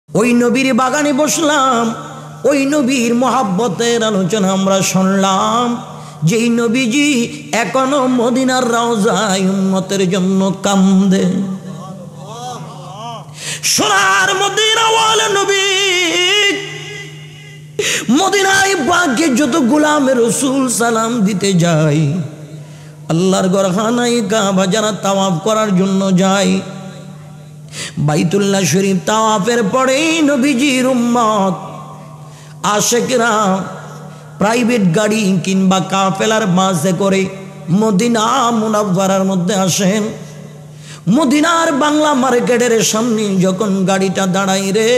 ওই নবীর বাগানে বসলাম, ওই নবীর মহাব্বতের আলোচনা আমরা শুনলাম। যেই নবীজি এখনো মদিনার রওজায় উম্মতের জন্য কান্দে। সোনার মদিনাওয়ালা নবী মদিনায় পাকে যত গোলামের রাসূল সালাম দিতে যায়, আল্লাহর ঘরখানায় কাবা যারা তাওয়াফ করার জন্য যায়, বাইতুল্লাহ শরীফ তাওয়াফের পরেই নবীজির উম্মত আশিকরা প্রাইভেট গাড়ি কিংবা কাফেলার বাসে করে মদিনা মুনাওয়ারার মধ্যে আসেন। মদিনার বাংলা মার্কেটের সামনে যখন গাড়িটা দাঁড়াই রে,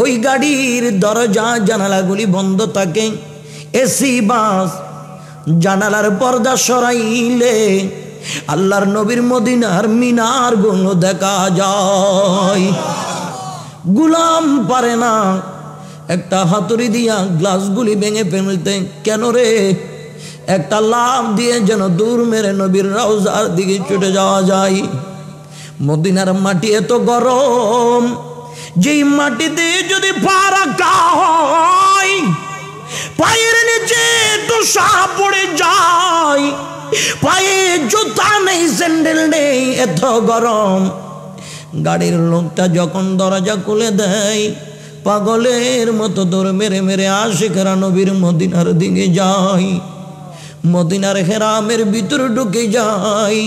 ওই গাড়ির দরজা জানালাগুলি বন্ধ থাকে। এসি বাস, জানালার পর্দা সরাইলে আল্লাহর নবীর মদিনার মিনার গুলো দেখা যায়। গুলাম পারে না একটা হাতুড়ি দিয়া গ্লাসগুলি ভেঙে ফেলতে। কেন রে? একটা লাফ দিয়ে যেন দূর মেরে নবীর রওজার দিকে ছুটে যাওয়া যায়। মদিনার মাটি এত গরম, যেই মাটিতে যদি পা রাখা হয় পায়ের নিচে দোসা পড়ে যায়, পায়ে জুতা নেই, স্যান্ডেল নেই, এত গরম। গাড়ির লোকটা যখন দরজা খুলে দেয়, পাগলের মতো দৌড় মেরে মেরে আশিকরা নবীর মদিনার দিকে যায়। মদিনার হেরামের ভিতর ঢুকে যায়,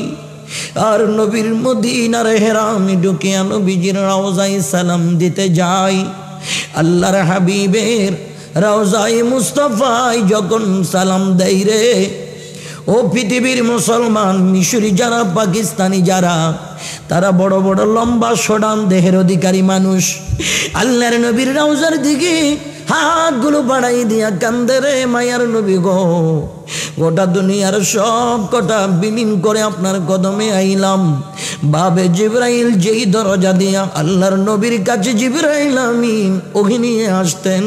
আর নবীর মদিনার হেরামে ঢুকে নবীজির রওজায় সালাম দিতে যায়। আল্লাহর হাবিবের রওজায় মুস্তাফায় যখন সালাম দেয় রে, ও পৃথিবীর মুসলমান, মিশরি যারা, পাকিস্তানি যারা, তারা বড় বড় লম্বা সডান দেহের অধিকারী মানুষ আল্লাহর নবীর রওজার দিকে হাতগুলো বাড়াই দিয়া কান্দে রে। মায়ার নবী গো, গোটা দুনিয়ার সব কটা বিলীন করে আপনার কদমে আইলাম। বাবে জিবরাইল যেই দরজা দিয়া আল্লাহর নবীর কাছে জিবরাইল আমিন ওহি নিয়ে আসতেন,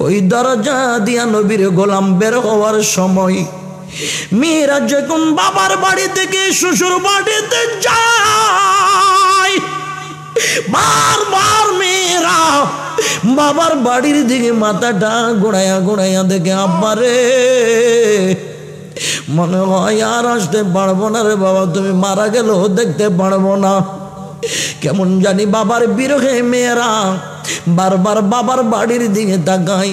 ওই দরজা দিয়া নবীর গোলাম বের হওয়ার সময় মেয়েরা যখন বাবার বাড়ি থেকে শ্বশুর বাড়িতে যায়, বারবার মেয়েরা বাবার বাড়ির দিকে মাথাটা গোড়াইয়া গোড়াইয়া দেখে, আব্বারে মনে হয় আর আসতে পারবো না রে বাবা, তুমি মারা গেলেও দেখতে পারবো না। কেমন জানি বাবার বিরহে মেয়েরা বারবার বাবার বাড়ির দিকে তাকাই।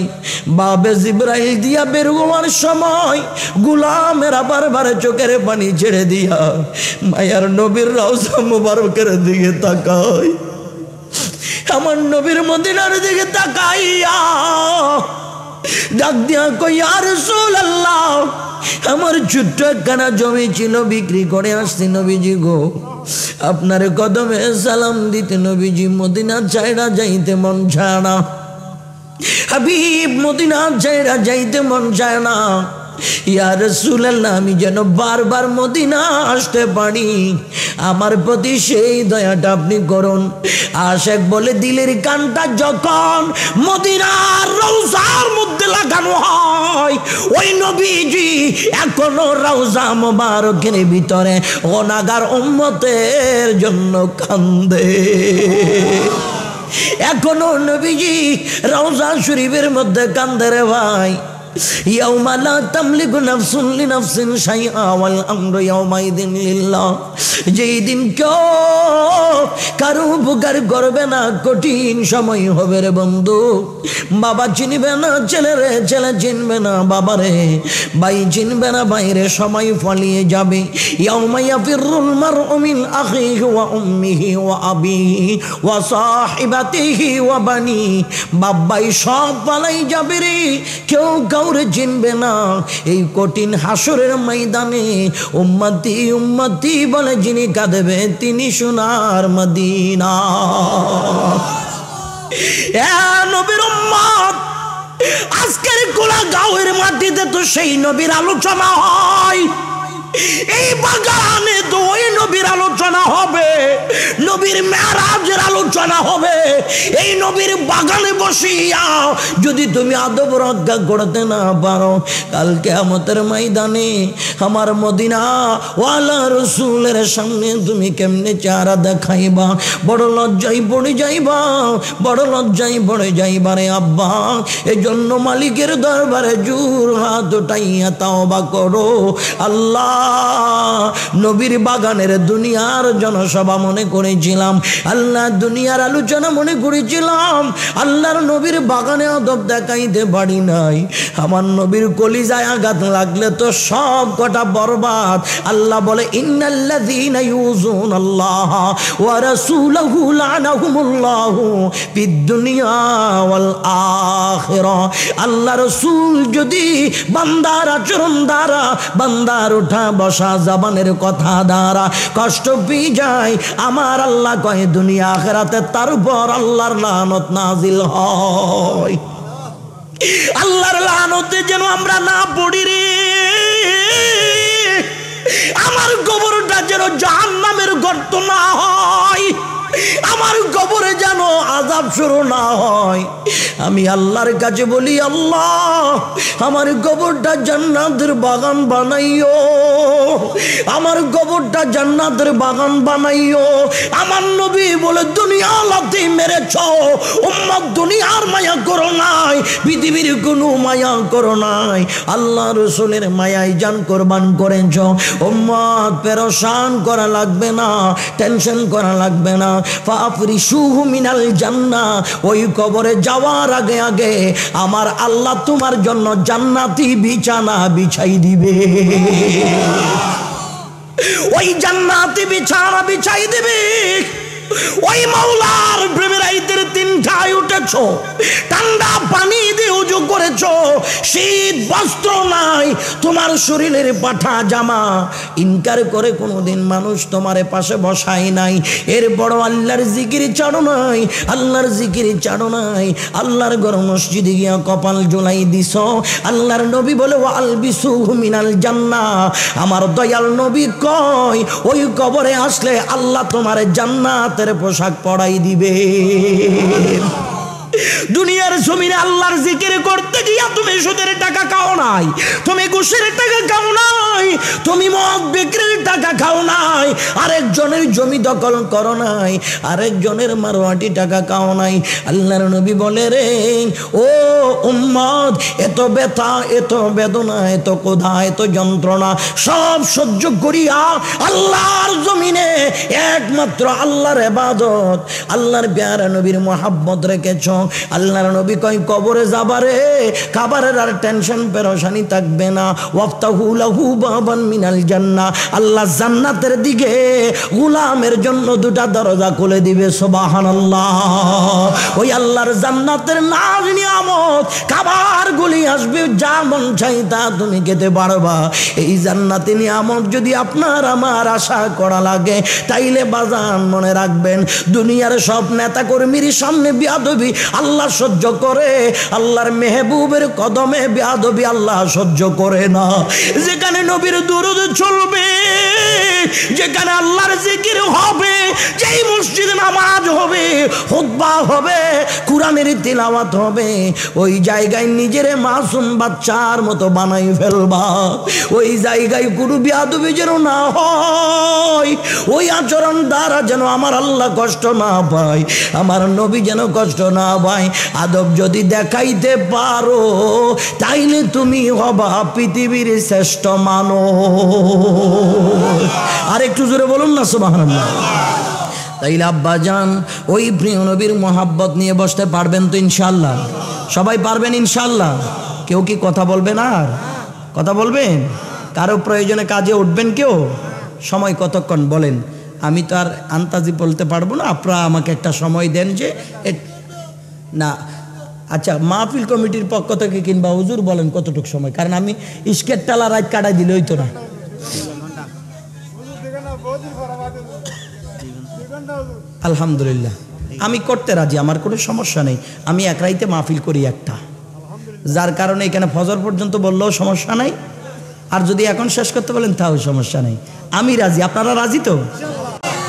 বাবে জিবরাইল দিয়া বের হওয়ার সময় গোলামেরা বারবার চোখের পানি ছেড়ে দিয়া মায়ার নবীর রওজা মুবারকের দিকে তাকাই। আমার নবীর মদিনার দিকে তাকাইয়া ডাক দিয়া কই, ইয়া রাসূলুল্লাহ, আমার ছোট্ট একখানা জমি ছিল, বিক্রি করে আসছি নবীজি গো, আপনার কদমে সালাম দিতে নবীজি। মদিনা ছাইড়া যাইতে মন চায় না হাবিব, মদিনা ছাইড়া যাইতে মন চায় না। ইয়া রাসূলুল্লাহ, আমি যেন বারবার মদিনা আসতে পারি, আমার প্রতি সেই দয়াটা আপনি করুন। আশেক বলে দিলের কানটা যখন মদিনার রওজার মধ্যে লাগানো হয়, ওই নবীজি এখনো রওজা মুবারকের ভিতরে গুনাহগার উম্মতের জন্য কান্দে। এখনো নবীজি রওজা শরীফের মধ্যে কান্দে রে ভাই। ইয়াউমা লা তামলিকু নাফসুন লিনাফসিন শাইআ ওয়াল আমরু ইয়াউমাইযিন লিল্লাহ, যেই দিন কেউ কারো উপকার করবে না, কঠিন সময় হবে রে বন্ধু। বাবা চিনবে না ছেলেরে, ছেলে চিনবে না বাবারে, ভাই চিনবে না ভাইরে, সময় ফলিয়ে যাবে। ইয়াউমা ইয়াফিরুল মারউ মিন আখিহি ওয়া উম্মিহি ওয়া আবিহি ওয়া সাহিবাতিহি ওয়া বানি, বাবাই সব পালাই যাবে রে, কেউ কাউরে চিনবে না। এই কঠিন হাসরের ময়দানে উম্মতি উম্মতি বলে যিনি কাঁদবে তিনি সোনার মদিনা। এ নবীর উম্মত, আজকের গোলাগাঁওয়ের মাটিতে তো সেই নবীর আলোচনা হয়, এই বাগানে তো ওই নবীর আলোচনা হবে, নবীর মেরাজের আলোচনা হবে, এই নবীর বাগানে বসিয়া যদি তুমি আদব রক্ষা করতে না পারো, কাল কিয়ামতের ময়দানে আমার মদিনা ওয়ালা রাসূলের সামনে তুমি কেমনে চেহারা দেখাইবা? বড় লজ্জায় পড়ে যাইবা, বড় লজ্জায় পড়ে যাইবা রে আব্বা। এজন্য মালিকের দরবারে জোর হাত উঠাইয়া তাওবা করো। আল্লাহ, নবীর বাগানের দুনিয়ার জনসভা মনে করেছিলাম, আল্লাহ দুনিয়ার আলোচনা মনে করেছিলাম, আল্লাহর নবীর বাগানে আদব দেখাইতে পারি নাই। আমার নবীর কলিজায় আঘাত লাগলে তো সব কটা বরবাদ। আল্লাহ বলে ইন্নাল্লাযীনা ইউযুনাল্লাহ ওয়া রাসূলাহু লানাহুমুল্লাহু ফিদ দুনিয়া ওয়াল আখিরা। আল্লাহ রাসূল যদি বান্দার আচরণ দ্বারা, বান্দার ওঠা বসা জবানের কথা দ্বারা কষ্ট পেয়ে যায়, আমার আল্লাহ কয় দুনিয়া আখিরাতে তার উপর আল্লাহর লানত নাজিল হয়। আল্লাহর লানতে যেন আমরা না পড়ি রে। আমার কবরটা যেন জাহান্নামের গর্ত না হয়, আমার কবরে যেন আযাব শুরু না হয়। আমি আল্লাহর কাছে বলি, আল্লাহ আমার কবরটা জান্নাতের বাগান বানাইও, আমার কবরটা জান্নাতের বাগান বানাইও। আমার নবী বলে দুনিয়া লাথি মেরেছ, উম্মত দুনিয়ার মায়া করো নাই, পৃথিবীর কোনো মায়া করো নাই, আল্লাহ রাসূলের মায়ায় জান কোরবান করেছ। উম্মত পেরেশান করা লাগবে না, টেনশন করা লাগবে না। ফাফরিশুহু মিনাল জান্নাহ, ওই কবরে যাওয়ার আগে আগে আমার আল্লাহ তোমার জন্য জান্নাতি বিছানা বিছাই দিবে, ওই জান্নাতি বিছানা বিছাই দিবে। ওই মাওলার প্রেমের আইতের তিনটায় উঠেছো, ঠান্ডা পানি দিয়ে উজু করেছো, শীত বস্ত্র নাই, তোমার শরীরের পাঠা জামা ইনকার করে কোনোদিন মানুষ তোমার পাশে বসাই নাই। এরপর আল্লাহর জিকির ছাড়ো নাই, আল্লাহর জিকির ছাড়ো নাই, আল্লাহর ঘর মসজিদে গিয়া কপাল ঝোলাই দিছ। আল্লাহর নবী বলে ওয়ালবিসুহু মিনাল জান্নাহ, আমার দয়াল নবী কয় ওই কবরে আসলে আল্লাহ তোমার জান্নাত পোশাক পরাই দিবে। দুনিয়ার জমিনে আল্লাহর জিকির করতে গিয়া তুমি সুদের টাকা খাও নাই, তুমি ঘুষের টাকা খাও নাই, তুমি মদ বিক্রির টাকা খাও নাই, আরেকজনের জমি দখল করো নাই, আরেকজনের মারওয়াটি টাকা খাও নাই। আল্লাহর নবী বলে রে ও উম্মত, এত ব্যথা, এত বেদনা, এত ক্ষুধা, এত যন্ত্রণা সব সহ্য করিয়া আল্লাহর জমিনে একমাত্র আল্লাহর ইবাদত, আল্লাহর প্যারা নবীর মুহাব্বত রেখেছ। আল্লাহর নবী কয় কবরে যাবারে খাবারের আর টেনশন পেরেশানি থাকবে না। ওয়াফতাহু লাহু বাবান মিনাল জান্নাহ, আল্লাহ জান্নাতের দিকে গোলামের জন্য দুটা দরজা খুলে দিবে। সুবহানাল্লাহ। ওই আল্লাহর জান্নাতের নাজ নিয়ামত খাবার গুলি আসবে, যা মন চাই তা তুমি খেতে পারবা। এই জান্নাতি নিয়ামত যদি আপনার আমার আশা করা লাগে, তাইলে বাজান মনে রাখবেন দুনিয়ার সব নেতা কর্মীর সামনে বিয়াদবি আল্লাহ সহ্য করে, আল্লাহর মেহবুবের কদমে বেয়াদবি আল্লাহ সহ্য করে না। যেখানে নবীর দুরূদ চলবে, যেখানে আল্লাহর জিকির হবে, যেই মসজিদে নামাজ হবে, খুতবা হবে, কুরআনের তিলাওয়াত হবে, ওই জায়গায় নিজের মাসুম বাচ্চার মতো বানাই ফেলবা। ওই জায়গায় কোনো বেয়াদবি যেন না হয়, ওই আচরণ দ্বারা যেন আমার আল্লাহ কষ্ট না পায়, আমার নবী যেন কষ্ট না পায়। আদব যদি দেখাইতে পারো, তাইলে তুমি হবা পৃথিবীর শ্রেষ্ঠ মানুষ। আর একটু জোরে বলুন না সুবহানাল্লাহ। তাইলে আব্বাজান ওই প্রিয় নবীর মোহাব্বত নিয়ে বসতে পারবেন তো ইনশাআল্লাহ? সবাই পারবেন ইনশাআল্লাহ? কেউ কি কথা বলবেন? আর কথা বলবেন? কারো প্রয়োজনে কাজে উঠবেন কেউ? সময় কতক্ষণ বলেন? আমি তো আর আন্তাজি বলতে পারবো না, আপনারা আমাকে একটা সময় দেন যে না। আচ্ছা, মাহফিল কমিটির পক্ষ থেকে কিংবা হুজুর বলেন কতটুকু সময়, কারণ আমি ইস্কের টালা রাত কাটাই দিলে হইতো না। আলহামদুলিল্লাহ, আমি করতে রাজি, আমার কোনো সমস্যা নেই। আমি এক রাইতে মাহফিল করি একটা, যার কারণে এখানে ফজর পর্যন্ত বললেও সমস্যা নাই, আর যদি এখন শেষ করতে বলেন তাও সমস্যা নেই। আমি রাজি, আপনারা রাজি তো?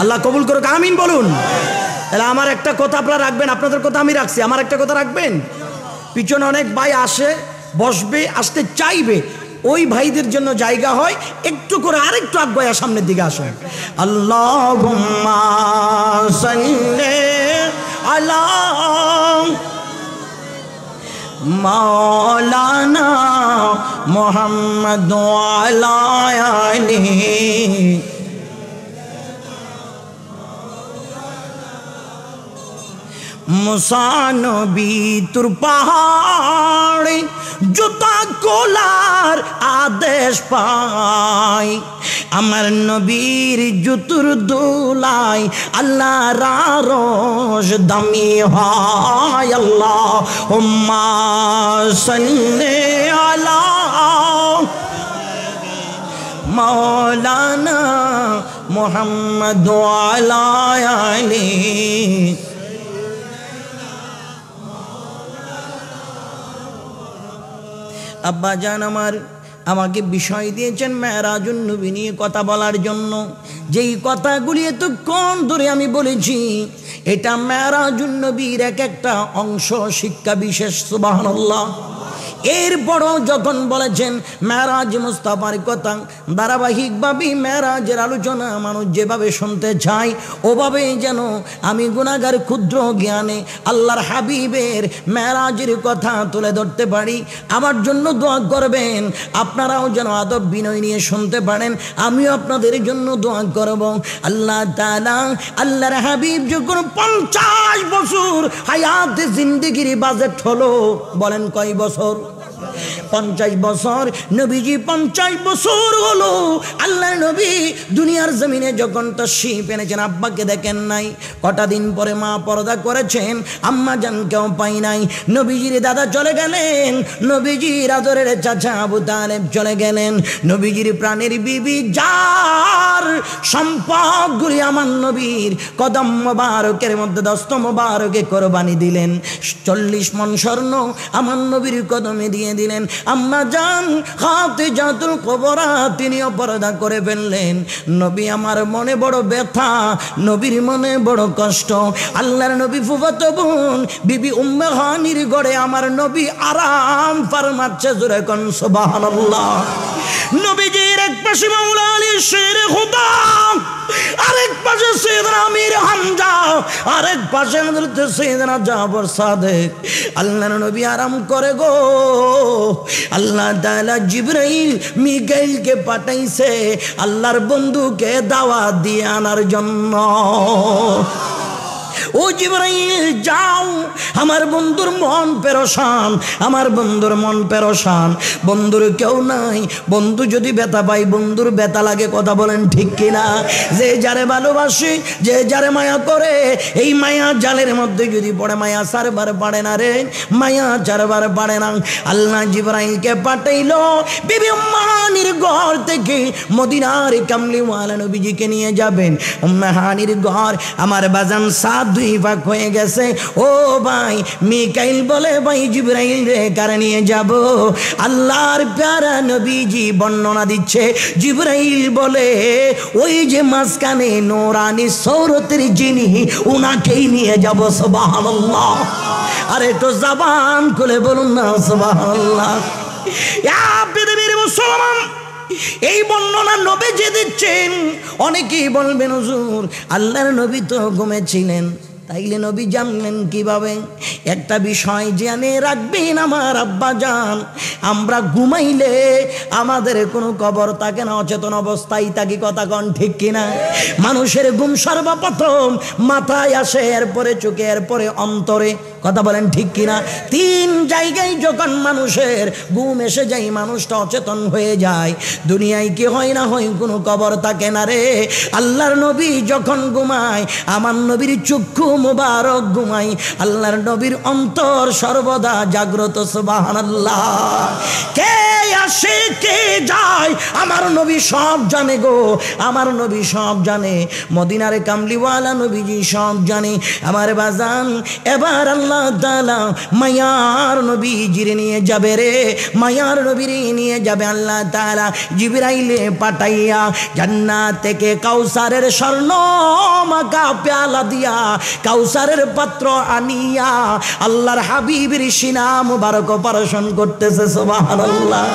আল্লাহ কবুল করুক, আমিন বলুন। তাহলে আমার একটা কথা আপনারা রাখবেন, আপনাদের কথা আমি রাখছি, আমার একটা কথা রাখবেন। পিছনে অনেক ভাই আসে, বসবে, আসতে চাইবে, ওই ভাইদের জন্য জায়গা হয়, একটু করে আরেকটু আগুয়া সামনের দিকে আসেন। আল্লাহুম্মা সাল্লি আলা মাওলানা মুহাম্মদ ওয়া আলা আলিহি মুসা নবী তোর পাহাড়ে জুতা কোলার আদেশ পাই, আমার নবীর জুতুর দোলাই আল্লাহর আরশ দামি হয়। আল্লাহুম্মা সাল্লি আলা মাওলানা মুহাম্মদ ওয়া আলা আলিহি। আব্বা জান আমাকে বিষয় দিয়েছেন মেরাজুন নবী নিয়ে কথা বলার জন্য। যেই কথাগুলি এতক্ষণ ধরে আমি বলেছি, এটা মেরাজুন নবীর এক একটা অংশ, শিক্ষা বিশেষ। সুবহানাল্লাহ। এরপরও যখন বলেছেন মেরাজ মুস্তাফার কথা, ধারাবাহিকভাবে মেরাজের আলোচনা মানুষ যেভাবে শুনতে চায় ওভাবেই যেন আমি গুনাহগার ক্ষুদ্র জ্ঞানে আল্লাহর হাবিবের মেরাজের কথা তুলে ধরতে পারি। আমার জন্য দোয়া করবেন, আপনারাও যেন আদব বিনয় নিয়ে শুনতে পারেন, আমিও আপনাদের জন্য দোয়া করব। আল্লাহ তাআলা আল্লাহর হাবিব যখন 50 বছর হায়াতে জিন্দেগির বাজেট হলো, বলেন কয় বছর? 50 বছর। নবীজি 50 বছর হলো আল্লাহর নবী দুনিয়ার জমিনে যখন তাশরীফ এনেছেন, আব্বাকে দেখেন নাই। কটা দিন পরে মা পর্দা করেছেন, আম্মা জানকেও পাই নাই। নবীজির দাদা চলে গেলেন, নবীজির আদরের চাচা আবু তালেব চলে গেলেন, নবীজির প্রাণের বিবি যার সম্পদগুলি আমার নবীর কদম মোবারকের মধ্যে দস্ত মোবারকে কোরবানি দিলেন। 40 মণ স্বর্ণ আমার নবীর কদমে দিয়ে দিলেন। আম্মা জান খাদিজাতুল কুবরা তিনিও পর্দা করে ফেললেন। নবী আমার মনে বড় ব্যথা, নবীর মনে বড় কষ্ট। আল্লাহর নবী ফুফাতো বোন বিবি উম্মে হানির ঘরে আমার নবী আরাম ফরমাচ্ছে, জোরে কোন সুবহানাল্লাহ। নবীজির এক পাশে মাওলা আলী শের খুদা, আরেক পাশে সাইয়েদনা আমির হামজা, আরেক পাশে হযরত সাইয়েদনা জাফর সাদিক। আল্লাহর নবী আরাম করে গো। আল্লাহ তাআলা জিবরাইল মিকাইলকে পাঠাইছে আল্লাহর বন্ধুকে দাওয়াত দিয়ে আনার জন্য। ও জিবরাইল যাও, আমার বন্ধুর মন পেরেশান, আমার বন্ধুর মন পেরেশান। বন্ধুর কেউ নাই, বন্ধু যদি ব্যথা পাই বন্ধুর ব্যথা লাগে, কথা বলেন ঠিক কিনা? যে যারে ভালোবাসে, যে যারে মায়া করে, এই মায়া জালের মধ্যে যদি পড়ে মায়া চারবার পারে না রে, মায়া চারবার পারে না। আল্লাহ জিবরাইলকে পাঠাইলো বিবি উম্মে হানির ঘর থেকে মদিনার কামলিওয়ালা নবীজিকে নিয়ে যাবেন। উম্মে হানির ঘর আমার বাজান সাদ 2 ভাগ হয়ে গেছে। ও ভাই, মিকাইল বলে ভাই জিবরাইল রে কারে নিয়ে যাব? আল্লাহর প্যারা নবীজি বর্ণনা দিচ্ছে, জিবরাইল বলে ওই যে মাঝখানে নূরানি সৌরতের যিনি, উনাকেই নিয়ে যাব। সুবহানাল্লাহ। আরে একটু জবান খুলে বলুন না সুবহানাল্লাহ। ইয়া পৃথিবীর মুসলমান, এই বর্ণনা নবীজি দিচ্ছেন। অনেকেই বলবেন হুজুর আল্লাহর নবী তো ঘুমেছিলেন, তাইলে নবী জানলেন কিভাবে? একটা বিষয় জেনে রাখবেন আমার আব্বা জান, আমরা ঘুমাইলে আমাদের কোনো কবর থাকে না, অচেতন অবস্থায় থাকি, কথা কন ঠিক কিনা? মানুষের ঘুম সর্বপ্রথম মাথায় আসে, এরপরে চোখে, এরপরে অন্তরে, কথা বলেন ঠিক কিনা? 3 জায়গায় যখন মানুষের ঘুম এসে যায় মানুষটা অচেতন হয়ে যায়। দুনিয়ায় কি হয় না হয়, কোনো কবর থাকে না রে। আল্লাহর নবী যখন ঘুমায়, আমার নবীর চক্ষু মুবারক ঘুমায়, আল্লাহর নবীর অন্তর সর্বদা জাগ্রত। সুবহানাল্লাহ। কে আসে কে যায় আমার নবী সব জানে গো, আমার নবী সব জানে। মদিনার কামলিওয়ালা নবীজি সব জানে। আমার বাজান, এবার আল্লাহ তাআলা মায়ার নবীজির নিয়ে যাবে রে, মায়ার নবীর নিয়ে যাবে আল্লাহ তাআলা জিবরাইলে পাঠাইয়া জান্নাত থেকে কাউসারের স্বর্ণ মাখা পেয়ালা দিয়া কাউসারের পাত্র আনিয়া আল্লাহর হাবিবের সিনা মুবারক অপারেশন করতেছে। সুবহানাল্লাহ।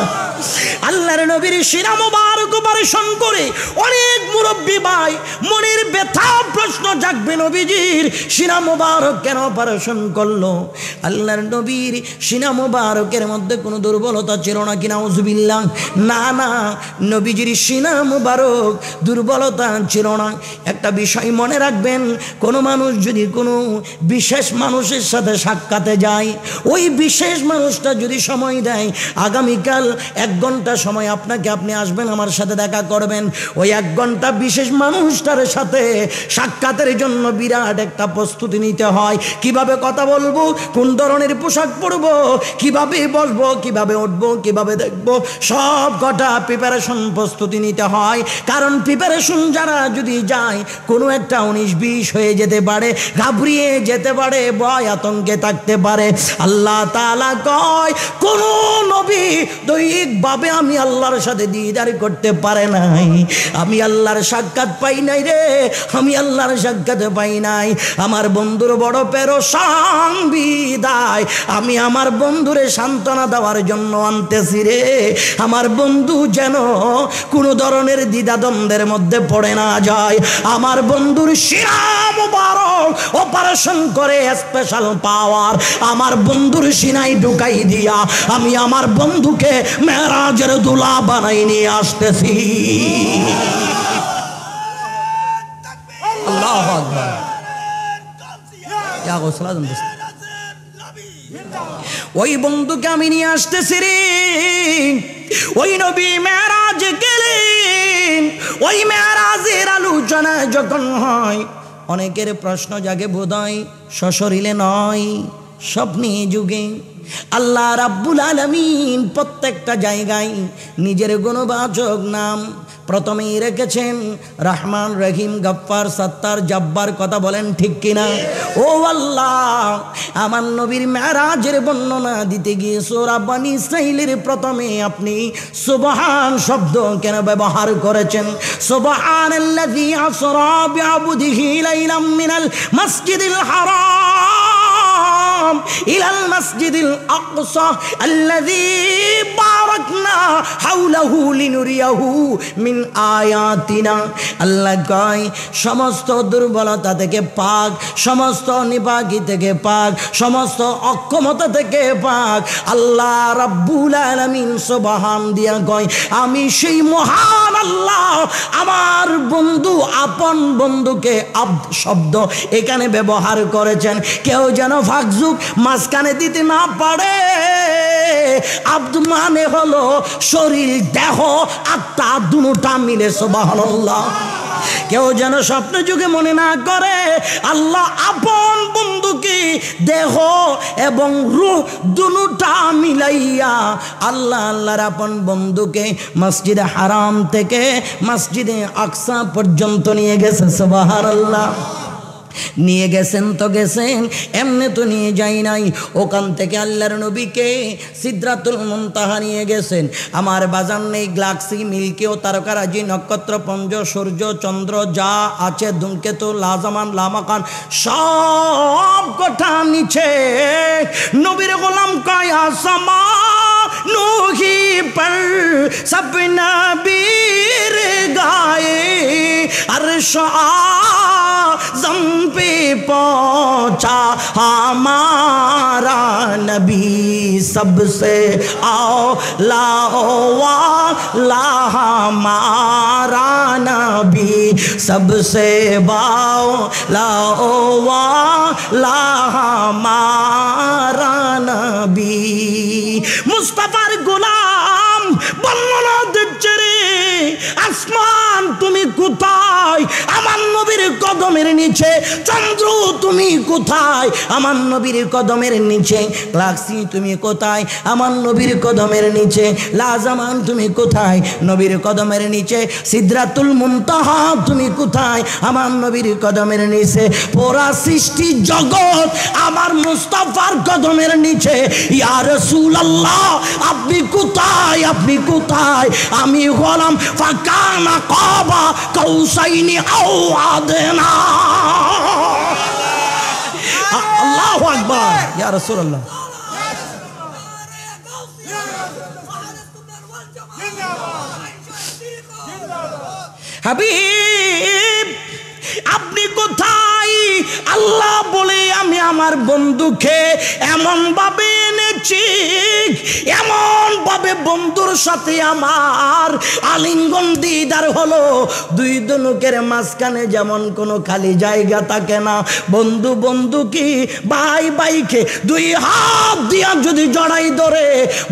আল্লাহর নবীর সিনা মুবারক অপারেশন করে অনেক মুরব্বী ভাই মনের ব্যথা প্রশ্ন জাগবে, নবীজির সিনা মুবারক কেন অপারেশন করলো? আল্লাহর নবীর সিনা মুবারকের মধ্যে কোনো দুর্বলতা ছিল না কি? নাউজুবিল্লাহ। না না, নবীজির সিনা মুবারক দুর্বলতা ছিল না। একটা বিষয় মনে রাখবেন, কোনো মানুষ যদি কোনো বিশেষ মানুষের সাথে সাক্ষাতে যায়, ওই বিশেষ মানুষটা যদি সময় দেয় আগামীকাল 1 ঘন্টা সময় আপনাকে, আপনি আসবেন আমার সাথে দেখা করবেন, ওই 1 ঘন্টা বিশেষ মানুষটার সাথে সাক্ষাতের জন্য বিরাট একটা প্রস্তুতি নিতে হয়। কিভাবে কথা বলবো, কোন ধরনের পোশাক পরবো, কিভাবে বসবো, কিভাবে উঠবো, কিভাবে দেখবো, সব কটা প্রিপারেশন প্রস্তুতি নিতে হয়। কারণ প্রিপারেশন যারা যদি যায় কোনো একটা 19-20 হয়ে যেতে পারে, ঘাবড়িয়ে যেতে পারে, ভয় আতঙ্কে থাকতে পারে। আল্লাহ তাআলা কয় কোন নবী দৈহিকভাবে আমি আল্লাহর সাথে দিদার করতে পারে নাই, আমি আল্লাহর সাক্ষাৎ পাই নাই রে, আমি আল্লাহর সাক্ষাৎ পাই নাই। আমার বন্ধুর বড় পেরেশান বিদায় আমি আমার বন্ধুরে সান্ত্বনা দেওয়ার জন্য আনতেছি রে। আমার বন্ধু যেন কোনো ধরনের দ্বিধাদ্বন্দ্বের মধ্যে পড়ে না যায়। আমার বন্ধুর সিনা মুবারক অপারেশন করে স্পেশাল পাওয়ার আমার বন্ধুর সিনাই ঢুকাই দিয়া আমি আমার বন্ধুকে মেরাজের দুলা বানাই নিয়ে আসতেছি। আল্লাহু আকবার। ইয়া গোসলাদ ওই বন্ধুকে আমি নিয়ে আসতেছি রে। ওই নবী মেরাজ গেলেন, ওই মেরাজের আলোচনা যখন হয় অনেকের প্রশ্ন জাগে, বোধহয় সশরীরে নয় স্বপ্নে যুগে। আল্লাহ রাব্বুল আলামিন প্রত্যেকটা জায়গায় নিজের গুণবাচক নাম প্রথমেই রেখেছেন, রহমান, রহিম, গফফার, সত্তার, জব্বার। কথা বলেন ঠিক কিনা? ও আল্লাহ, আমার নবীর মেরাজের বর্ণনা দিতে গিয়ে সূরা বনী ইসরাঈলের প্রথমে আপনি সুবহান শব্দ কেন ব্যবহার করেছেন? সুবহানাল্লাযী আসরা বিআবদিহি লাইলাম মিনাল মাসজিদিল হারাম ইলাল মাসজিদিল আকসা আল্লাযী বারাকনা হাওলাহু লিনুরিয়াহু মিন আয়াতিনা। আল্লাহ কয় সমস্ত দুর্বলতা থেকে পাক, সমস্ত নিপাকি থেকে পাক, সমস্ত অক্ষমতা থেকে পাক। আল্লাহ রাব্বুল আলামিন সুবহান দিয়া কয় আমি সেই মহান আল্লাহ। আমার বন্ধু, আপন বন্ধুকে আব্দ শব্দ এখানে ব্যবহার করেছেন, কেউ যেন ফাকজুক মাঝখানে দিতে না পারে। আব্দ মানে হলো শরীর, দেহ, আত্মা দুটোটা মিলে। সুবহানাল্লাহ। কেউ যেন স্বপ্ন যুগে মনে না করে আল্লাহ আপন বন্ধুকে দেহ এবং রূহ দুটোটা মিলাইয়া আল্লাহ আল্লাহর আপন বন্ধুকে মসজিদে হারাম থেকে মসজিদে আকসা পর্যন্ত নিয়ে গেছে। সুবহানাল্লাহ। নিয়ে গেছেন তো গেছেন, এমনি তো নিয়ে যাই নাই। ওখান থেকে আল্লাহর নবীকে সিদরাতুল মুনতাহা নিয়ে গেছেন। আমার বাজার নেই গ্যালাক্সি, মিল্কি ও তারকারাজি, নক্ষত্রপুঞ্জ, সূর্য, চন্দ্র যা আছে, ধূমকেতু, লাজামান, লামাকান, সব কথা নিচে। নবীর গোলাম কয় আসমা নূহি পর সব নবীর গায়ে अर्श आज़म पे पहुँचा हमारा नबी सबसे औला वाला हमारा नबी सबसे बाला वाला हमारा नबी मुस्तफार गुलाम বর্ণনা দিচ্ছে রে আসমান তুমি কোথায়? আমার নবীর কদমের নিচে। চন্দ্র তুমি কোথায়? আমার নবীর কদমের নিচে। গ্যালাক্সি তুমি কোথায়? আমার নবীর কদমের নিচে। লাজামান তুমি কোথায়? নবীর কদমের নিচে। সিদরাতুল মুনতাহা তুমি কোথায়? আমার নবীর কদমের নিচে। পুরা সৃষ্টি জগৎ আমার মুস্তাফার কদমের নিচে। ইয়া রাসূলুল্লাহ আপনি কোথায়? আপনি কোথায়? আমি হলাম ফাকানা কাবা কাউসাইনি আও আদনা। আল্লাহু আকবার ইয়া রাসূলুল্লাহ। হাবিব আপনি কোথায়? আল্লাহ বলে আমি আমার বন্ধুকে এমন ভাবে এনেছি, এমন ভাবে বন্ধুর সাথে আমার আলিঙ্গন দিদার হলো, দুই ধনুকের মাঝখানে যেমন কোনো খালি জায়গা থাকে না, বন্ধু বন্ধুকে ভাই ভাইকে দুই হাত দিয়া যদি জড়াই ধরে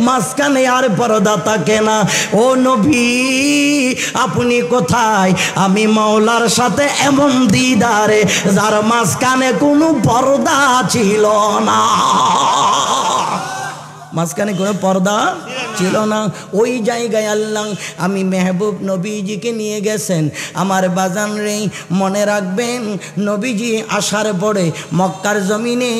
মাঝখানে আর পর্দা থাকে না। ও নবী আপনি কোথায়? আমি মাওলার সাথে এমন দিদারে যার মাঝখানে কোনো পর্দা ছিল না, মাঝখানে কোনো পর্দা ছিল না। ওই জায়গায় আল্লাহ আমি মেহবুব নবীজিকে নিয়ে গেছেন। আমার বাজান রে মনে রাখবেন, নবীজি আসার পরে মক্কার জমিনে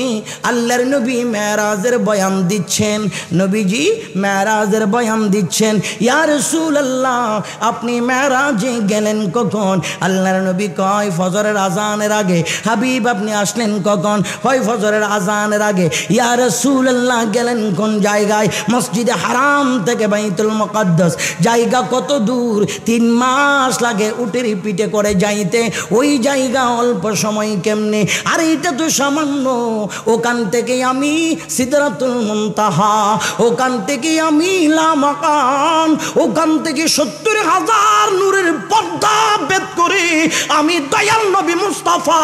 আল্লাহর নবী মেরাজের বয়ান দিচ্ছেন, নবীজি মেরাজের বয়ান দিচ্ছেন। ইয়া রাসূলুল্লাহ আপনি মেরাজে গেলেন কখন? আল্লাহর নবী কয় ফজরের আজানের আগে। হাবিব আপনি আসলেন কখন? হয় ফজরের আজানের আগে। ইয়া রাসূলুল্লাহ গেলেন কোন জায়গায়? মসজিদে হারাম থেকে বাইতুল মুকাদ্দাস। জায়গা কত দূর? 3 মাস লাগে উটের পিঠে করে যাইতে। ওই জায়গা অল্প সময় কেমনে? আর এটা তো সামান্য। ওখান থেকে আমি সিদরাতুল মুনতাহা, ওখান থেকে আমি লামাকান, ওখান থেকে 70,000 নূরের পর্দা ভেদ করে আমি দয়াল নবী মুস্তাফা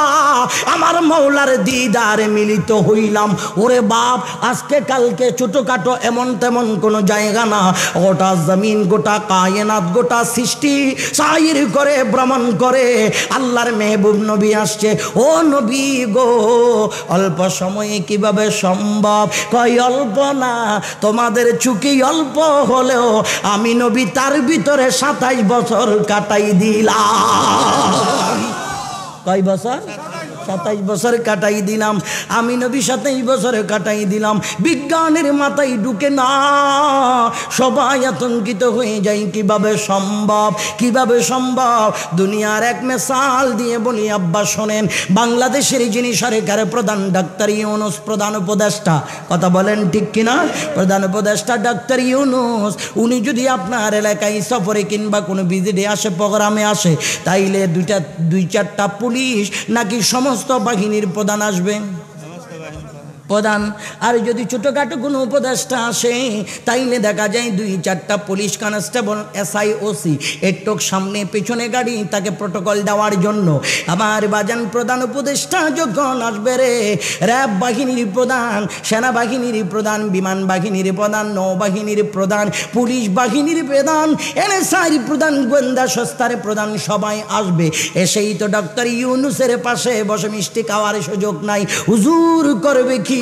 আমার মাওলার দিদারে মিলিত হইলাম। ওরে বাপ, আজকে কালকে ছোটখাটো এমন তেমন কোনো জায়গা না, গোটা জমিন, গোটা কায়নাত, গোটা সৃষ্টি সাইর করে ভ্রমণ করে আল্লাহর মেহবুব নবী আসছে। ও নবী গো, অল্প সময়ে কিভাবে সম্ভব? কয় অল্প না, তোমাদের চুকি অল্প হলেও আমি নবী তার ভিতরে 27 বছর কাটাই দিলাম। কয় বছর? 27 বছর কাটাই দিলাম আমি নবী, 27 বছরে কাটাই দিলাম। বিজ্ঞানের মাথায় ঢুকে না, সবাই আতঙ্কিত হয়ে যায় কিভাবে সম্ভব, কিভাবে সম্ভব। দুনিয়ার এক মিসাল দিয়ে বলি আব্বা শোনেন, বাংলাদেশের যিনি সরকারের প্রধান ডাক্তার ইউনূস, প্রধান উপদেষ্টা, কথা বলেন ঠিক কিনা? প্রধান উপদেষ্টা ডাক্তার ইউনূস, উনি যদি আপনার এলাকায় সফরে কিংবা কোনো ভিজিটে আসে, প্রোগ্রামে আসে, তাইলে 2-4টা পুলিশ নাকি সমস্ত বাহিনীর প্রধান আসবে, প্রধান। আর যদি ছোটোখাটো কোনো উপদেষ্টা আসে তাইলে দেখা যায় 2-4টা পুলিশ কনস্টেবল, SI OC এটুক সামনে পেছনে গাড়ি তাকে প্রোটোকল দেওয়ার জন্য। আমার বাজান প্রধান উপদেষ্টা যখন আসবে রে, র্যাব বাহিনীর প্রধান, সেনাবাহিনীর প্রধান, বিমান বাহিনীর প্রধান, নৌবাহিনীর প্রধান, পুলিশ বাহিনীর প্রধান, NSI প্রধান, গোয়েন্দা সংস্থার প্রধান, সবাই আসবে। এসেই তো ডক্টর ইউনূসের পাশে বসে মিষ্টি খাওয়ার সুযোগ নাই। হুজুর করবে কি?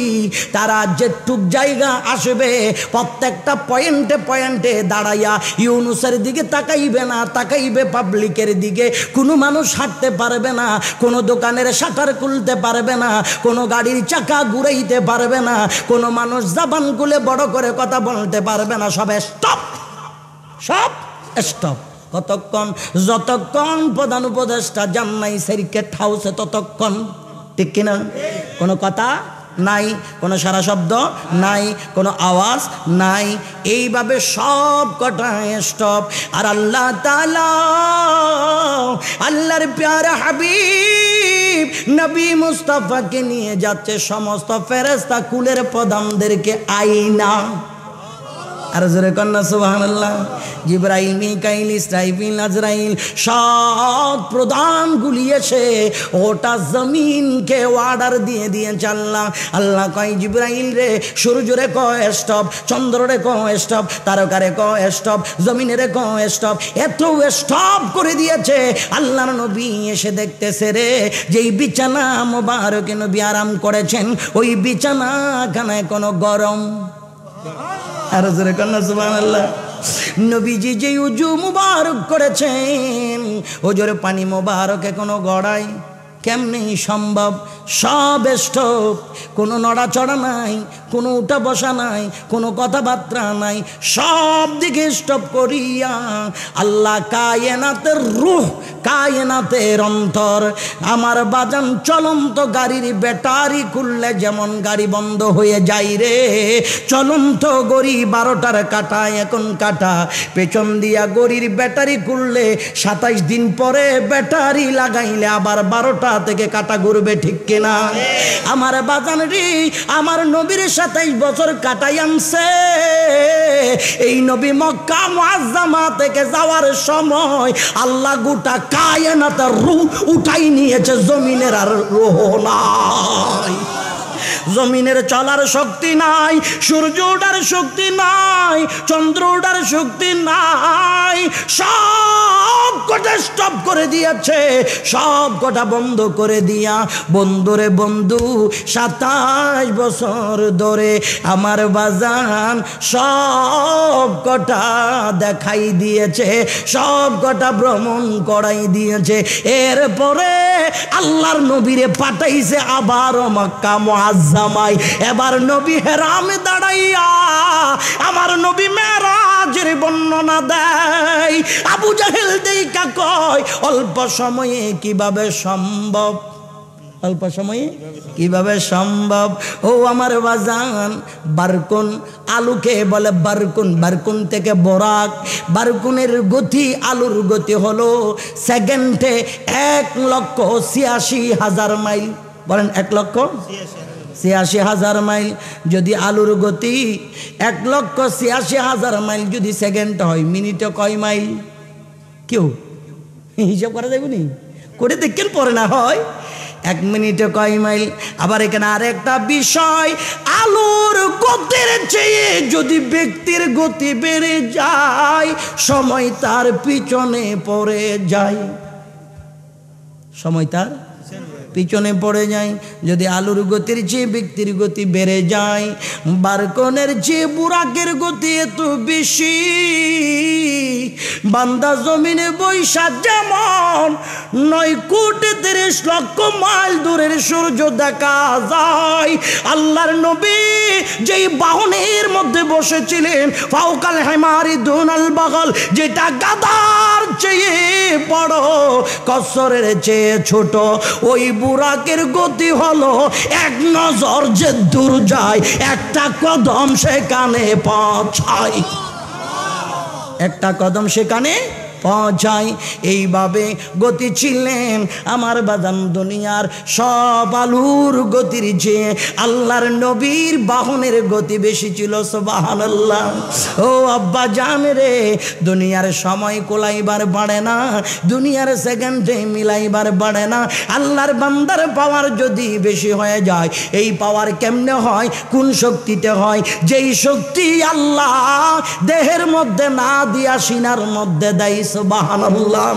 তারা যেটুক জায়গা আসবে প্রত্যেকটা পয়েন্টে পয়েন্টে দাঁড়াইয়া ইউনূসের দিকে তাকাইবে না, তাকাইবে পাবলিকের দিকে। কোনো মানুষ হাঁটতে পারবে না, কোনো দোকানের শাটার খুলতে পারবে না, কোনো গাড়ির চাকা ঘুরাইতে পারবে না, কোনো মানুষ জবান খুলে বড় করে কথা বলতে পারবে না। সব স্টপ, সব স্টপ। কতক্ষণ? যতক্ষণ প্রধান উপদেষ্টা যান নাই সার্কিট হাউসে ততক্ষণ, ঠিক কিনা? কোনো কথা নাই, কোনো সারা শব্দ নাই, কোনো আওয়াজ নাই। এইভাবে সব কটা স্টপ। আর আল্লাহ তাআলা আল্লাহর প্যারা হাবিব নবী মুস্তাফাকে নিয়ে যাচ্ছে সমস্ত ফেরেশতা কুলের প্রধানদেরকে আইনা। আর জোরে কন্যা সুবহানাল্লাহ। জিবরাইল, মিকাইল, ইসরাফিল, আজরাইল সব প্রধানগুলি এসে ওটা জমিনকে অর্ডার দিয়ে দিয়েছে আল্লাহ। আল্লাহ কয় জিবরাইল রে, সূর্য রে কয় স্টপ, চন্দ্র রে কয় স্টপ, তারকা রে কয় স্টপ, জমিনে রে কয় স্টপ। এত স্টপ করে দিয়েছে। আল্লাহর নবী এসে দেখতেছে রে, যেই বিছানা মোবারকে নবী আরাম করেছেন ওই বিছানাখানায় কোনো গরম। আর জোরে কন্যা সুবহানাল্লাহ। নবীজি যে উজু মুবারক করেছেন, ওজোর পানি মোবারকে কোনো গড়াই কেমনি সম্ভব? সব স্টপ, কোনো নড়াচড়া নাই, কোনো উঠা বসা নাই, কোনো কথাবার্তা নাই, সব দিকে স্টপ করিয়া আল্লাহ কায়নাতের রূহ, কায়নাতের অন্তর। আমার বাজান চলন্ত গাড়ির ব্যাটারি খুললে যেমন গাড়ি বন্ধ হয়ে যায় রে, চলন্ত গড়ি 12টার কাটা এখন কাটা, পেছন দিয়া গড়ির ব্যাটারি খুললে 27 দিন পরে ব্যাটারি লাগাইলে আবার 12টা থেকে কাটা ঘুরবে, ঠিক কিনা? আমার বাজান রে, আমার নবীর 27 বছর কাটাই আনছে। এই নবী মক্কা মুআজ্জামা থেকে যাওয়ার সময় আল্লাহ গোটা কায়নাতের রূহ উঠাই নিয়েছে, জমিনের আর রূহ নাই। জমিনের চলার শক্তি নাই, সূর্য ওঠার শক্তি নাই, চন্দ্র ওঠার শক্তি নাই, সব কটা স্টপ করে দিয়েছে, সব কটা বন্ধ করে দিয়া বন্ধুরে বন্ধু 27 বছর ধরে আমার বাজান সব কটা দেখাই দিয়েছে, সব কটা ভ্রমণ করাই দিয়েছে। এরপরে আল্লাহর নবীরে পাঠাইছে আবারও মক্কা মুআজ্জামায়। এবার নবী হেরামে দাঁড়াইয়া আমার নবী মেরাজের বর্ণনা দেয়। আবু জাহেল দেইকা কয় অল্প সময়ে কিভাবে সম্ভব, অল্প সময়ে কিভাবে সম্ভব? ও আমার বাজান, বারকুন আলুকে বলে বারকুন, বারকুন থেকে বরাক, বারকুনের গতি আলুর গতি হলো সেকেন্ডে 1,86,000 মাইল। বলেন 1,86,000 মাইল। যদি আলুর গতি 1,86,000 মাইল যদি সেকেন্ড হয়, মিনিটে কয় মাইল? কেউ হিসাব করা যাবে নি? করে দেখেন পরে না হয় 1 মিনিটে কয় মাইল। আবার এখানে আরেকটা বিষয়, আলুর গতির চেয়ে যদি ব্যক্তির গতি বেড়ে যায়, সময় তার পিছনে পড়ে যায়, সময় তার পিছনে পড়ে যায়। যদি আলুর গতির চেয়ে ব্যক্তির গতি বেড়ে যায়, বারকনের চেয়ে বুরাকের গতি এত বেশি, বান্দা জমিনে বৈশা যেমন 9,30,00,000 মাইল দূরের সূর্য দেখা যায়। আল্লাহর নবী যেই বাহনের মধ্যে বসেছিলেন, ফাউকাল হিমারি দুনাল বাগল, যেটা গাধার চেয়ে বড়, কসরের চেয়ে ছোট, ওই বুরাকের গতি হলো এক নজর যে দূর যায়, একটা কদম সেখানে পৌঁছায়, একটা কদম সেখানে পৌঁছায়। এইভাবে গতি ছিলেন আমার বাজান দুনিয়ার সব আলুর গতির চেয়ে আল্লাহর নবীর বাহনের গতি বেশি ছিল। সুবহানাল্লাহ। ও আব্বা জান রে, দুনিয়ার সময় কোলাইবার বাড়ে না, দুনিয়ার সেকেন্ডে মিলাইবার বাড়ে না। আল্লাহর বান্দার পাওয়ার যদি বেশি হয়ে যায়, এই পাওয়ার কেমনে হয়, কোন শক্তিতে হয়? যেই শক্তি আল্লাহ দেহের মধ্যে না দিয়া সিনার মধ্যে দেয়। সুবহানাল্লাহ।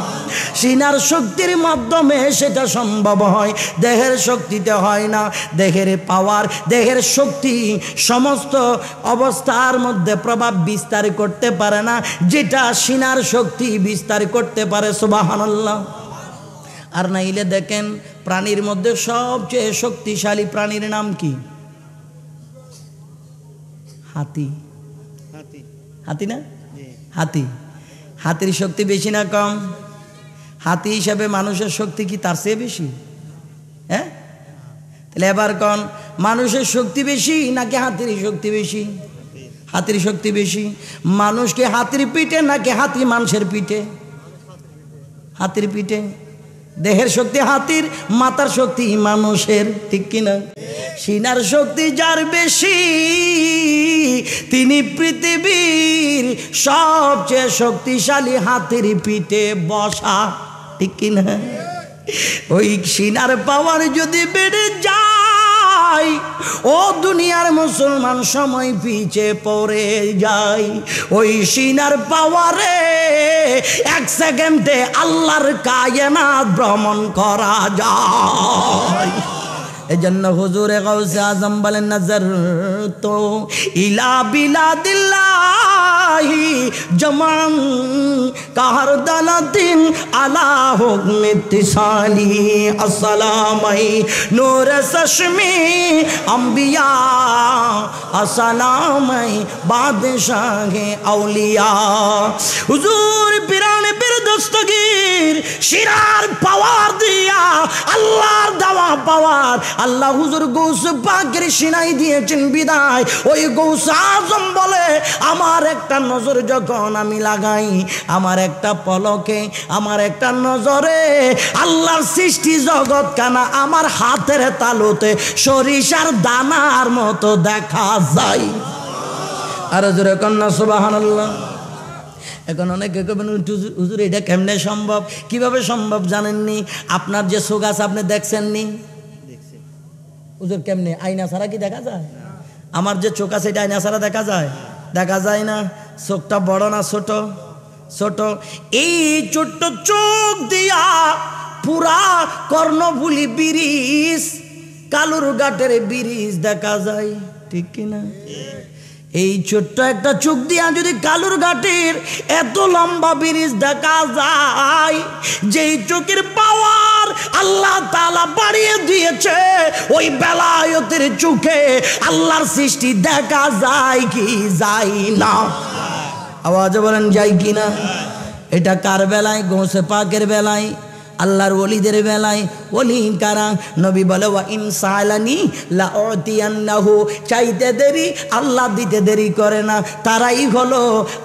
সিনার শক্তির মাধ্যমে সেটা সম্ভব হয়, দেহের শক্তিতে হয় না। দেহের পাওয়ার, দেহের শক্তি সমস্ত অবস্থার মধ্যে প্রভাব বিস্তার করতে পারে না, যেটা সিনার শক্তি বিস্তার করতে পারে। সুবহানাল্লাহ। আর নাইলে দেখেন, প্রাণীর মধ্যে সবচেয়ে শক্তিশালী প্রাণীর নাম কি? হাতি। হাতি না? হাতি। হাতির শক্তি বেশি না কম? হাতি হিসাবে মানুষের শক্তি কি তার চেয়ে বেশি? হ্যাঁ, তাহলে এবার কোন মানুষের শক্তি বেশি নাকি হাতির শক্তি বেশি? হাতির শক্তি বেশি। মানুষকে হাতির পিঠে নাকি হাতি মানুষের পিঠে? হাতির পিঠে। দেহের শক্তি হাতির, মাথার শক্তি মানুষের, ঠিক কিনা? সিনার শক্তি যার বেশি, তিনি পৃথিবীর সবচেয়ে শক্তিশালী হাতির পিঠে বসা, ঠিক কিনা? ওই সিনার পাওয়ার যদি বেড়ে যায়, ও দুনিয়ার মুসলমান সময় পিছে পড়ে যায়। ওই সিনার পাওয়ারে 1 সেকেন্ডে আল্লাহর কায়নাত ভ্রমণ করা যায়। এজন্য হুজুরে গাউসে আজম বলেন নজর তো ইলা বিলাদিল্লাহি জামান কাহার দালাতিন আলা হুকমে তিসালি আসসালামাই নূর চশমে আম্বিয়া আসসালামাই বাদশাহে আউলিয়া হুজুর পিরানে পীর দস্তগীর শিরার পাওয়ার দিয়া আল্লাহর দেওয়া পাওয়ার আল্লাহ হুজুর গৌস পাকের সিনাই দিয়েছেন বিদায় ওই গৌস আজম বলে আমার একটা নজর যখন আমি লাগাই আমার একটা পলকে আমার একটা নজরে আল্লাহর সৃষ্টি জগৎ কানা আমার হাতের তালুতে সরিষার দানার মতো দেখা যায়। আর জোরে কন্যা সুবহানাল্লাহ। এখন অনেকে কবেন হুজুর এটা কেমনে সম্ভব? কিভাবে সম্ভব জানেননি? আপনার যে চোখ আছে আপনি দেখছেননি? হুজুর কেমনে? আয়না ছাড়া কি দেখা যায়? আমার যে চোখ আছে এটা আয়না ছাড়া দেখা যায়? দেখা যায় না। চোখটা বড় না ছোট? ছোট। এই ছোট্ট চোখ দিয়া পুরা কর্ণফুলী ব্রিজ, কালুর ঘাটের ব্রিজ দেখা যায়, ঠিক কিনা? এই ছোট্ট একটা চোখ দিয়া যদি কালুর ঘাটের এত লম্বা ব্রিজ দেখা যায়, যেই চোখের পাওয়ার আল্লাহ তাআলা বাড়িয়ে দিয়েছে, ওই বেলায়েতের চোখে আল্লাহর সৃষ্টি দেখা যায় কি যায় না? আওয়াজে বলেন যায় কি না? এটা কার বেলায়? গৌসে পাকের বেলায়, আল্লাহর ওলিদের বেলায়। ওলি কারা? নবী বলে ওয়া ইন সালানি লা উতিয়ান্নাহু, চাইতে দেরি আল্লাহ দিতে দেরি করে না, তারাই হলো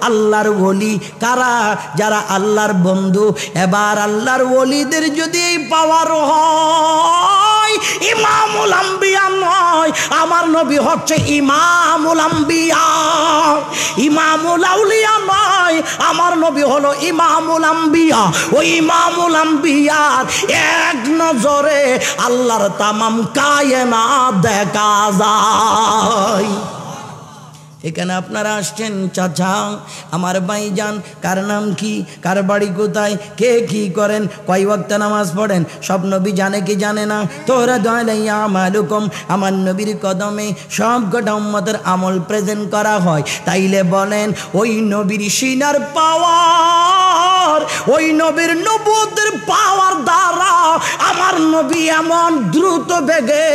আল্লাহর ওলি। কারা? যারা আল্লাহর বন্ধু। এবার আল্লাহর ওলিদের যদি এই পাওয়ার হয়, ইমামুল আম্বিয়া নয়, আমার নবী হচ্ছে ইমামুল আম্বিয়া। ইমামুল আউলিয়া নয়, আমার নবী হলো ইমামুল আম্বিয়া। ওই ইমামুল আম্বিয়ার এক নজরে আল্লাহর তামাম কায়নাত দেখা যায়। এখানে আপনারা আসছেন চাচা, আমার ভাইজান, কার নাম কি, কার বাড়ি কোথায়, কে কি করেন, কয় ওয়াক্ত নামাজ পড়েন, সব নবী জানে কি জানে না? তোরা দয়ালাইয়া আমালুকুম, আমার নবীর কদমে সব কটা উম্মতের আমল প্রেজেন্ট করা হয়। তাইলে বলেন ওই নবীর সিনার পাওয়ার, ওই নবীর নবুয়তের পাওয়ার দ্বারা আমার নবী এমন দ্রুত বেগে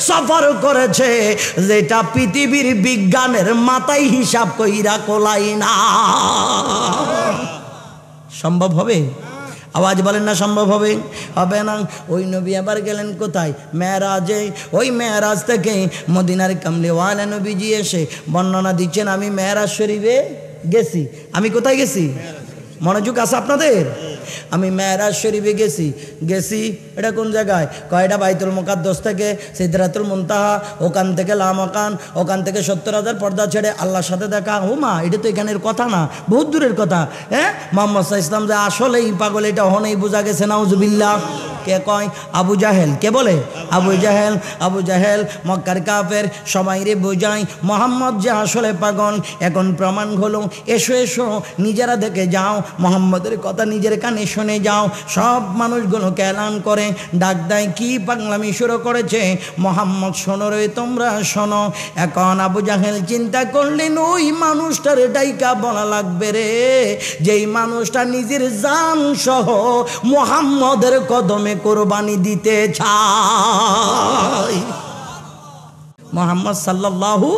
সফর করেছে যেটা পৃথিবীর বিজ্ঞানের মাথায় হিসাব কইরা কোলাই না। সম্ভব হবে? আওয়াজ বলেন না সম্ভব হবে? হবে না। ওই নবী আবার গেলেন কোথায়? মেরাজে। ওই মেরাজ থেকে মদিনার কামলিওয়ালা নবীজি এসে বর্ণনা দিচ্ছেন, আমি মেরাজ শরীফে গেছি। আমি কোথায় গেছি? মনোযোগ আছে আপনাদের? আমি মেরাজ শরীফে গেছি। এটা কোন জায়গায়? কয়টা? বাইতুল মুকাদ্দাস থেকে সিদরাতুল মুনতাহা, ওখান থেকে লামাকান, ওখান থেকে 70,000 পর্দা ছেড়ে আল্লাহর সাথে দেখা। ও মা, এটা তো এখানের কথা না, বহুত দূরের কথা। হ্যাঁ, মোহাম্মদ সাল্লাল্লাহু আলাইহি ওয়াসাল্লাম যে আসলেই পাগল, এটা হনেই বোঝা গেছে। নাউজুবিল্লাহ। কে কয়? আবু জাহেল। কে বলে? আবু জাহেল। আবু জাহেল মক্কার কাফের, সবাই রে বোঝায় মোহাম্মদ যে আসলে পাগল। এখন প্রমাণ হলো, এসো এসো নিজেরা দেখে যাও, মোহাম্মদের কথা নিজের কানে শুনে যাও। সব মানুষগুলোকে এলান করে ডাক দেয়, কি পাগলামি শুরু করেছে মোহাম্মদ, শোনো রে তোমরা শোনো। এখন আবু জাহেল চিন্তা করলেন, ওই মানুষটার ডাইকা বলা লাগবে রে, যেই মানুষটা নিজের জান সহ মোহাম্মদের কদমে কোরবানি দিতে চায়। মোহাম্মদ সাল্লাল্লাহু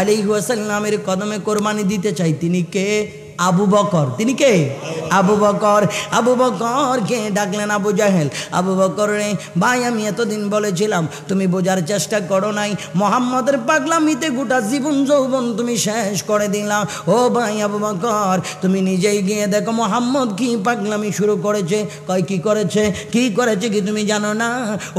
আলাইহি ওয়াসাল্লামের কদমে কোরবানি দিতে চাই। তিনি কে? আবু বকর। তিনি কে? আবু বকর। আবু বকরকে ডাকলেন আবু জাহেল। আবু বকর রে ভাই, আমি এতদিন বলেছিলাম, তুমি বোঝার চেষ্টা করো নাই, মোহাম্মদের পাগলামিতে গোটা জীবন যৌবন তুমি শেষ করে দিলাম। ও ভাই আবু বকর, তুমি নিজেই গিয়ে দেখো মোহাম্মদ কি পাগলামি শুরু করেছে। কয় কি করেছে? কি করেছে কি তুমি জানো না?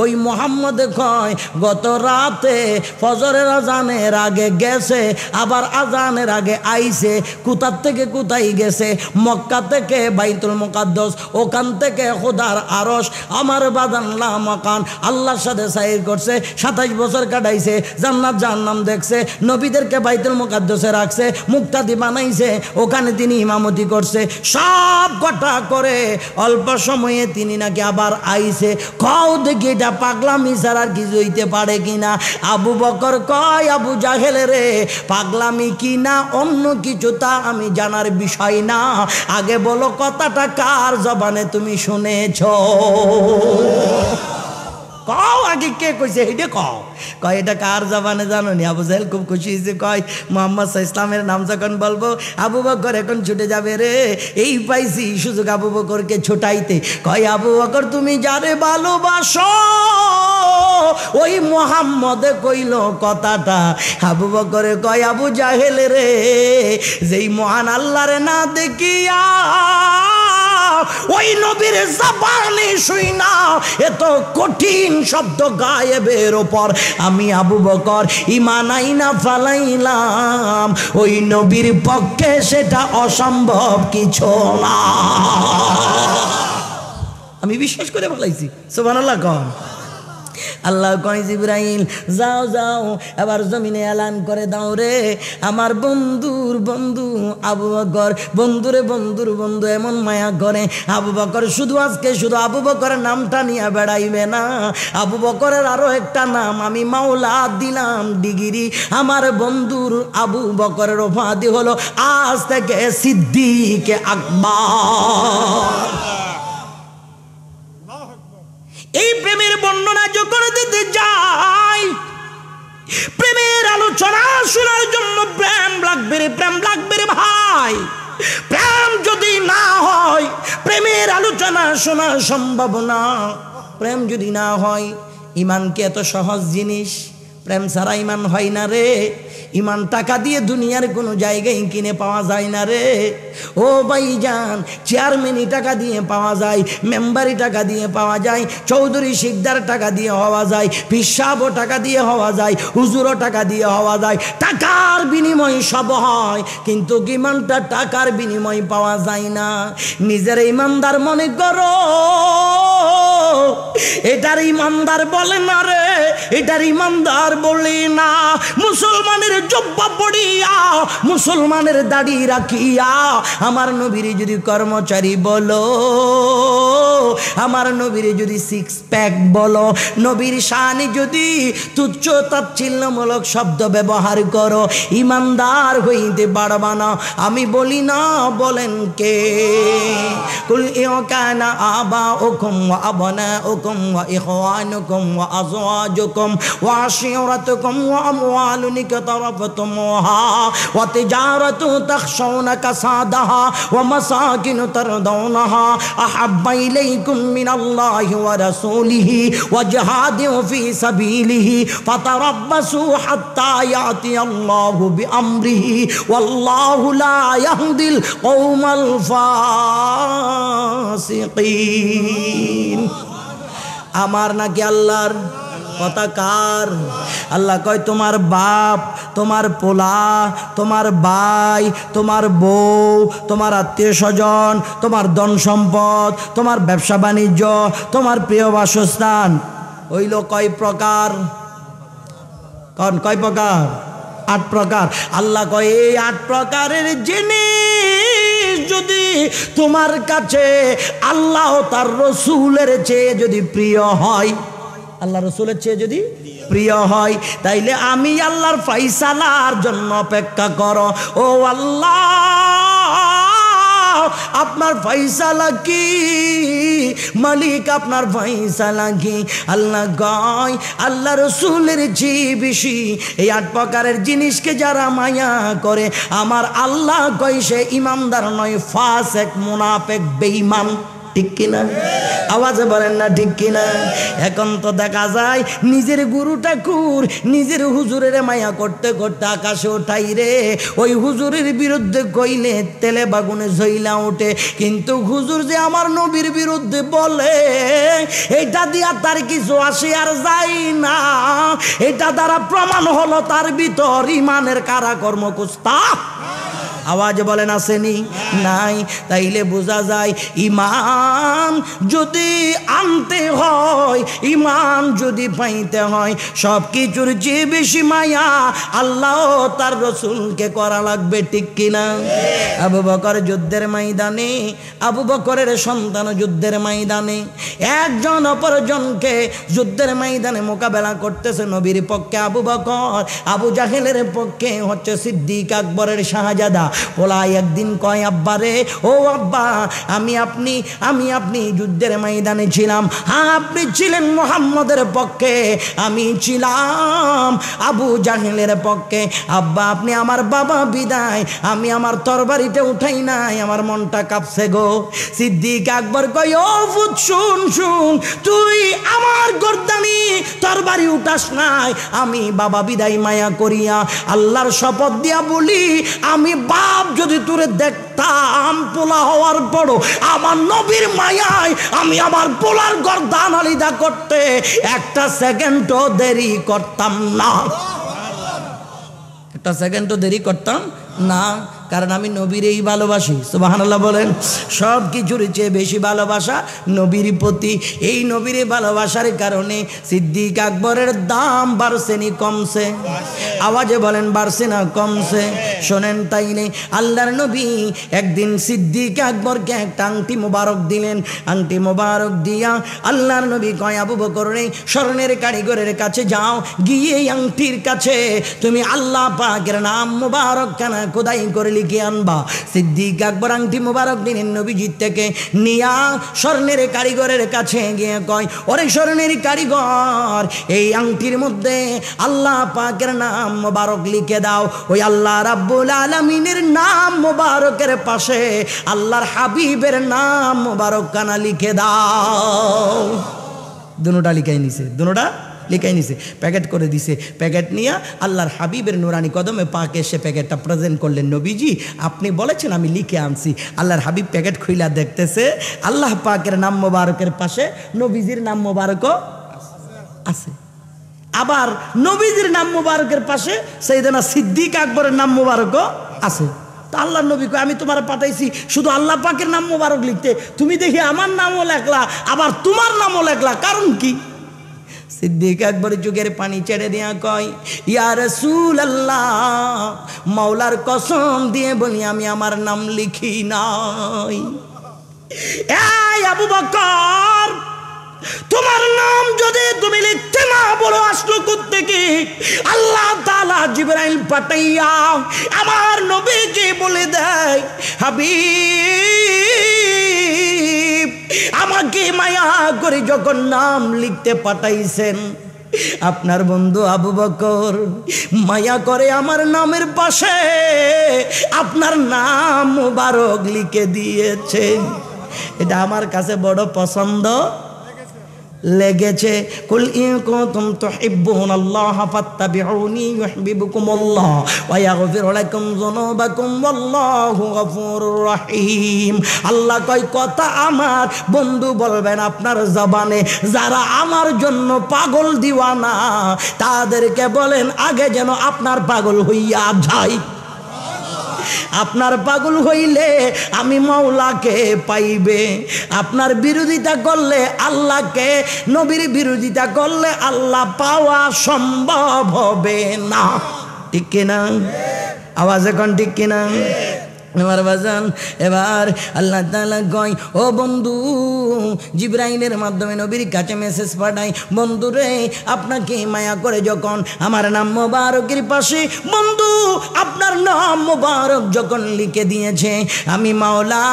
ওই মোহাম্মদ কয় গত রাতে ফজরের আজানের আগে গেছে, আবার আজানের আগে আইছে, কোথার থেকে কোথায় গেছে? মক্কা থেকে বাইতুল মুকাদ্দাস, ওখান থেকে খোদার আরশ। আমার বাদান লা মাকান, আল্লাহর সাথে সাইর করছে, 27 বছর কাটাইছে, জান্নাত জাহান্নাম দেখছে, নবীদেরকে বাইতুল মুকাদ্দাসে রাখছে, মুক্তাদি বানাইছে, ওখানে তিনি ইমামতি করছে, সব কথা করে অল্প সময়ে তিনি নাকি আবার আইছে। কও দেখি এটা পাগলামি ছাড়া আর কিছু হইতে পারে কিনা? আবু বকর কয়, আবু জাহেল রে, পাগলামি কিনা অন্য কিছু তা আমি জানার বিষয় না, আগে বলো কথাটা কার জবানে তুমি শুনেছ? কও আগে কে কইছে এইটা কও। কয় এটা কার জবানে জানো নি? আবু জাহেল খুব খুশি হয়েছে, কয় মুহাম্মদ ইসলামের নাম যখন বলবো আবু বকর এখন ছুটে যাবে রে, এই পাইছি সুযোগ আবু বকরকে ছুটাইতে। কয় আবু বকর তুমি যারে ভালোবাসো ওই মুহাম্মদে কইল কথাটা। আবু বকরে কয় আবু জাহেল রে, যেই মহান আল্লাহরে না দেখিয়া ওই নবীর জবানে শুই না এত কঠিন শব্দ গায়েবের ওপর আমি আবু বকর ঈমান আইনা ফালাইলাম, ওই নবীর পক্ষে সেটা অসম্ভব কিছু না। আমি বিশ্বাস করে ফেলাইছি। সুবহানাল্লাহ কন। আল্লাহ কয় জিবরাইল যাও যাও এবার জমিনে এলান করে দাও রে, আমার বন্ধুর বন্ধু আবু বকর, বন্ধুরে বন্ধুর বন্ধু এমন মায়া করে। আবু বকর শুধু আজকে শুধু আবু বকরের নামটা নিয়ে বেড়াইবে না, আবু বকরের আরো একটা নাম আমি মাওলা দিলাম ডিগ্রি। আমার বন্ধুর আবু বকরের উপাধি হলো আজ থেকে সিদ্দিকে আকবর। এই প্রেমের বর্ণনা যখন দিতে যাই, প্রেমের আলোচনা শোনার জন্য প্রেম লাগবে রে, প্রেম লাগবে রে ভাই। প্রেম যদি না হয় প্রেমের আলোচনা শোনা সম্ভব না। প্রেম যদি না হয়, ইমান কি এত সহজ জিনিস? প্রেম ছাড়া ইমান হয় না রে। ইমান টাকা দিয়ে দুনিয়ার কোনো জায়গায় কিনে পাওয়া যায় না রে। ও ভাইজান, চেয়ারম্যানই টাকা দিয়ে পাওয়া যায়, মেম্বারি টাকা দিয়ে পাওয়া যায়, চৌধুরী শিকদার টাকা দিয়ে হওয়া যায়, পিসাবও টাকা দিয়ে হওয়া যায়, হুজুরও টাকা দিয়ে হওয়া যায়, টাকার বিনিময় সব হয়, কিন্তু ইমানটা টাকার বিনিময় পাওয়া যায় না। নিজের ইমানদার মনে করো, এটার ইমানদার বলে না রে, এটার ইমানদার বলে না। মুসলমানের জব্বা পড়িয়া, মুসলমানের দাড়ি রাখিয়া আমার নবীর যদি কর্মচারী বলো, আমার নবীর যদি সিক্স প্যাক বলো, নবীর শানে যদি তুচ্ছ তাচ্ছিল্যমূলক শব্দ ব্যবহার করো, ইমানদার হইতে পারবা না। আমি বলি না, বলেন কে? কুল ইউকানা আবাউকুম ওয়া আবনাউকুম ওয়া ইখওয়ানুকুম ওয়া আযওয়াজুকুম ওয়া আশিরাতুকুম ওয়া আমওয়ালুন ইকতারাফতুমুহা ওয়া তিজারাতু তাখশাউনা কাসাদাহা ওয়া মাসাকিনু তারদাউনাহা আহাব্বা ইলাইকুম মিনাল্লাহি ওয়া রাসূলিহি ওয়া জিহাদিন ফি সাবিলিহি ফাতারাব্বাসু হাত্তা ইয়াতিয়াল্লাহু বিআমরিহি ওয়াল্লাহু লা ইয়াহদিল কওমাল ফাসিকিন। আমার নাকি আল্লাহর কথা কার? আল্লাহ কয় তোমার বাপ, তোমার পোলা, তোমার ভাই, তোমার বউ, তোমার আত্মীয় স্বজন, তোমার ধন সম্পদ, তোমার ব্যবসা বাণিজ্য, তোমার প্রিয় বাসস্থান হইল কয় প্রকার? কয় প্রকার? 8 প্রকার। আল্লাহ কয় এই 8 প্রকারের জিনিস যদি তোমার কাছে আল্লাহ তার রসুলের চেয়ে যদি প্রিয় হয়, আল্লাহ রসুলের চেয়ে যদি প্রিয় হয়, তাইলে আমি আল্লাহর ফাইসালার জন্য অপেক্ষা করো। ও আল্লাহ, আপনার ফাইসালা কি? মালিক আপনার ফাইসালা কি? আল্লাহ কয় আল্লাহ রসুলের চেয়ে বেশি এই 8 প্রকারের জিনিসকে যারা মায়া করে, আমার আল্লাহ কয় সে ইমানদার নয়, ফাসিক, মুনাফিক, বেঈমান। ঠিক কিনা? আওয়াজে বলেন না ঠিক কিনা? এখন তো দেখা যায় নিজের গুরু ঠাকুর নিজের হুজুরের মায়া করতে করতে আকাশে ওঠাই রে। ওই হুজুরের বিরুদ্ধে কইলে তেলে বাগুনে জ্বলা ওঠে, কিন্তু হুজুর যে আমার নবীর বিরুদ্ধে বলে এটা দিয়া তার কিছু আসে আর যায় না। এটা দ্বারা প্রমাণ হলো তার ভিতর ইমানের কারাকর্ম কুস্তা। আওয়াজ বলেন আসেনি? নাই। তাইলে বোঝা যায় ইমান যদি আনতে হয়, ইমান যদি পাইতে হয়, সব কিছুর চেয়ে বেশি মায়া আল্লাহ তার রসুলকে করা লাগবে, ঠিক কিনা? আবু বকর যুদ্ধের ময়দানে, আবু বকরের সন্তান যুদ্ধের ময়দানে একজন অপরজনকে যুদ্ধের ময়দানে মোকাবেলা করতেছে। নবীর পক্ষে আবু বকর, আবু জাহেলের পক্ষে হচ্ছে সিদ্দিক আকবরের শাহজাদা। পোলাই একদিন কয়, আব্বা রে, ও আব্বা, আমি আপনি যুদ্ধের ময়দানে ছিলাম। হ্যাঁ, আপনি ছিলেন মুহাম্মদের পক্ষে, আমি ছিলাম আবু জাহেলের পক্ষে। আব্বা, আপনি আমার বাবা বিদায়, আমি আমার তরবারিতে উঠাই নাই, আমার মনটা কাঁপছে গো। সিদ্দিক আকবর কয়, ও ফুত, শুন, তুই আমার গর্দানি তরবারি উঠাস নাই, আমি বাবা বিদায় মায়া করিয়া আল্লাহর শপথ দিয়া বলি, আমি বাপ যদি তোরে দেখতাম পোলা হওয়ার পরও আমার নবীর মায়ায় আমি আমার পোলার গর্দান আলিদা করতে একটা সেকেন্ডও দেরি করতাম না, একটা সেকেন্ডও দেরি করতাম না। কারণ আমি নবীরই ভালোবাসি। সুবহানাল্লাহ বলেন। সব কিছুর চেয়ে বেশি ভালোবাসা নবীর প্রতি। এই নবীর ভালোবাসার কারণে সিদ্দিক আকবরের দাম বাড়ছে নি কমছে? আওয়াজে বলেন, বাড়ছে না কমছে? শোনেন, তাইলে আল্লাহর নবী একদিন সিদ্দিক আকবরকে একটা আংটি মোবারক দিলেন। আংটি মোবারক দিয়া আল্লাহর নবী কয়, আবু বকর রে, স্বর্ণের কারিগরের কাছে যাও, গিয়ে এই আংটির কাছে তুমি আল্লাহ পাকের নাম মোবারক খানা খোদাই করে লিখে আনবা। সিদ্দিক আকবর আংটি মোবারক দিলেন নবীজির থেকে নিয়া স্বর্ণের কারিগরের কাছে গিয়ে কয়, ওরে স্বর্ণের কারিগর, এই আংটির মধ্যে আল্লাহ পাকের নাম মোবারক লিখে দাও। ওই আল্লাহ রাব্বুল আলামিনের নাম মোবারকের পাশে আল্লাহর হাবিবের নাম মোবারক খানা লিখে দাও। দুটোটা লিখাই নিছে, দুটোটা লিখাই নিছে, প্যাকেট করে দিছে। প্যাকেট নিয়ে আল্লাহর হাবিবের নুরানি কদমে পাকে এসে প্যাকেটটা প্রেজেন্ট করলেন, নবীজি আপনি বলেছেন আমি লিখে আনছি। আল্লাহর হাবিব প্যাকেট খুইলা দেখতেছে আল্লাহ পাকের নাম মোবারকের পাশে নবীজির নাম মোবারকও আছে। আবার নবীজির নাম মোবারকের পাশে সাইয়েদনা সিদ্দিক আকবরের নাম মোবারকও আছে। তা আল্লাহ নবী কয়, আমি তোমার পাঠাইছি শুধু আল্লাহ পাকের নাম মোবারক লিখতে, তুমি দেখি আমার নামও লেখলা আবার তোমার নামও লেখলা, কারণ কি? সিদ্দিক আকবর যুগের পানি ছেড়ে দিয়া কয়, ইয়া রাসূলুল্লাহ, মাওলার কসম দিয়ে বলি আমি আমার নাম লিখি নাই। এই আবু বকর, তোমার নাম যদি তুমি লিখতে না বলো আসলো কোত্থেকে? আল্লাহ তাআলা জিবরাইল পাঠাইয়া আমার নবীকে বলে দেয়, হাবিব আমাকে মায়া করে যখন নাম লিখতে পাঠাইছেন, আপনার বন্ধু আবু বকর মায়া করে আমার নামের পাশে আপনার নাম মুবারক লিখে দিয়েছে। এটা আমার কাছে বড় পছন্দ লেগেছে। কুল ইন কুনতুম তুহিব্বুনাল্লাহ ফাত্তাবিউনি ইউহিব্বুকুমুল্লাহ ওয়া ইয়াগফির লাকুম যুনুবাকুম ওয়াল্লাহু গফুরুর রহিম। আল্লাহ কয়, কথা আমার বন্ধু বলবেন আপনার জবানে, যারা আমার জন্য পাগল দিওয়ানা তাদেরকে বলেন আগে যেন আপনার পাগল হইয়া যায়। আপনার পাগল হইলে আমি মাওলাকে পাইবে। আপনার বিরোধিতা করলে আল্লাহকে, নবীর বিরোধিতা করলে আল্লাহ পাওয়া সম্ভব হবে না, ঠিক কিনা? আওয়াজ এখন ঠিক কিনা? এবার বাজান, এবার আল্লাহ তাআলা কয়, ও বন্ধু, জিবরাইলের মাধ্যমে নবীর কাছে মেসেজ পাঠাই, বন্ধু রে, আপনাকে মায়া করে যখন আমার নাম মোবারকের পাশে বন্ধু আপনার নাম মোবারক যখন লিখে দিয়েছে, আমি মাওলা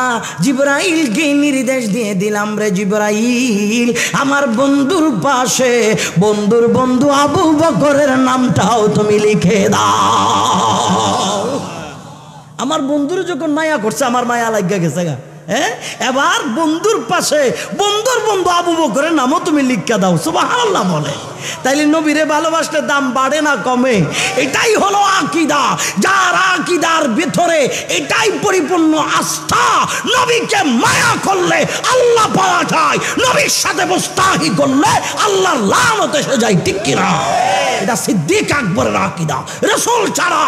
জিবরাইলকে নির্দেশ দিয়ে দিলাম, রে জিবরাইল, আমার বন্ধুর পাশে বন্ধুর বন্ধু আবু বকরের নামটাও তুমি লিখে দাও। আমার বন্ধুর যখন মায়া করছে আমার মায়া লাগা গেছে গা। হ্যাঁ, এবার বন্ধুর পাশে বন্ধুর বন্ধু আবু বকরের নামও তুমি লিখা দাও। সুবহানাল্লাহ বলে। তাইলে নবীরে ভালোবাসলে দাম বাড়ে না কমে? এটাই হলো আকীদা। যার আকীদার ভিতরে এটাই পরিপূর্ণ আস্থা, নবীকে মায়া করলে আল্লাহ পাওয়া যায়, নবীর সাথে মুস্তাহি করলে আল্লাহর লানত এসে যায়, ঠিক কিনা? এটা সিদ্দিক আকবরের আকীদা। রাসূল ছাড়া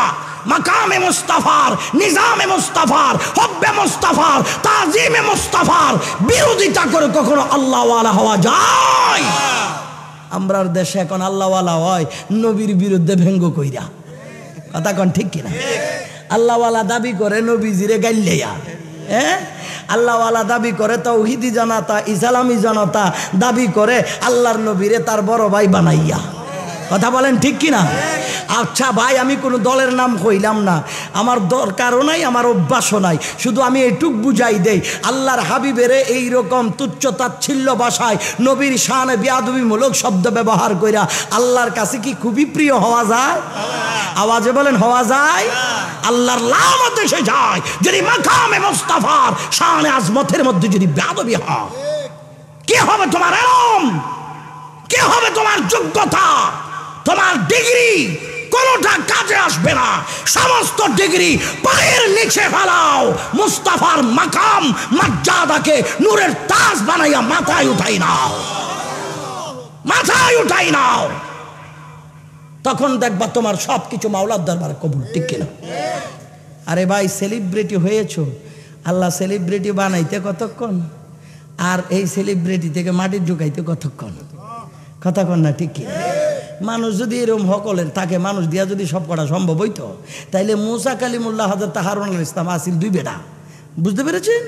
মাকামে মুস্তাফার, নিজামে মুস্তাফার, হব্বে মুস্তাফার, তাজিমে মুস্তাফার বিরোধিতা করে কখনো আল্লাহওয়ালা হওয়া যায়? আমরার দেশে এখন আল্লাহওয়ালা হয় নবীর বিরুদ্ধে ব্যঙ্গ কইরা। কথা কোন ঠিক কিনা? আল্লাহওয়ালা দাবি করে নবীজিরে গাইলেয়া, হ্যাঁ, আল্লাহওয়ালা দাবি করে তাওহীদি জনতা, ইসলামী জনতা দাবি করে আল্লাহর নবীরে তার বড় ভাই বানাইয়া। কথা বলেন ঠিক কিনা? আচ্ছা ভাই, আমি কোনো দলের নাম কইলাম না, আমার দরকারও নাই, আমার অভ্যাসও নাই, শুধু আমি এইটুক বুঝাই দেই, আল্লাহর হাবিবেরে এইরকম তুচ্ছ তাচ্ছিল্য ভাষায় নবীর শানে বেয়াদবিমূলক শব্দ ব্যবহার কইরা আল্লাহর কাছে কি খুবই প্রিয় হওয়া যায়? আওয়াজে বলেন হওয়া যায়? আল্লাহর লানত এসে যায় যদি মাকামে মুস্তাফার শানে আজমতের মধ্যে যদি বেয়াদবি হয়। কি হবে তোমার এলম? কি হবে তোমার যোগ্যতা? তোমার ডিগ্রি কোনোটা কাজে আসবে না। সমস্ত ডিগ্রি পায়ের নিচে ফেলাও, মুস্তাফার মাকাম মর্যাদাকে নূরের তাজ বানাইয়া মাথায় উঠাই নাও, মাথায় উঠাই নাও। তখন দেখবা তোমার সবকিছু মাওলার দরবারে কবুল। ঠিক কিনা? আরে ভাই, সেলিব্রিটি হয়েছো, আল্লাহ সেলিব্রিটি বানাইতে কতক্ষণ, আর এই সেলিব্রিটি থেকে মাটির ঢুকাইতে কতক্ষণ? কথা কন না ঠিক কিনা? মানুষ যদি এরকম হকলের থাকে, মানুষ দিয়া যদি সব করা সম্ভব হইতো, তাইলে মুসা কালিমুল্লাহ হযরত হারুন আলাইহিস সালাম আসিল দুই বেটা, বুঝতে পেরেছেন?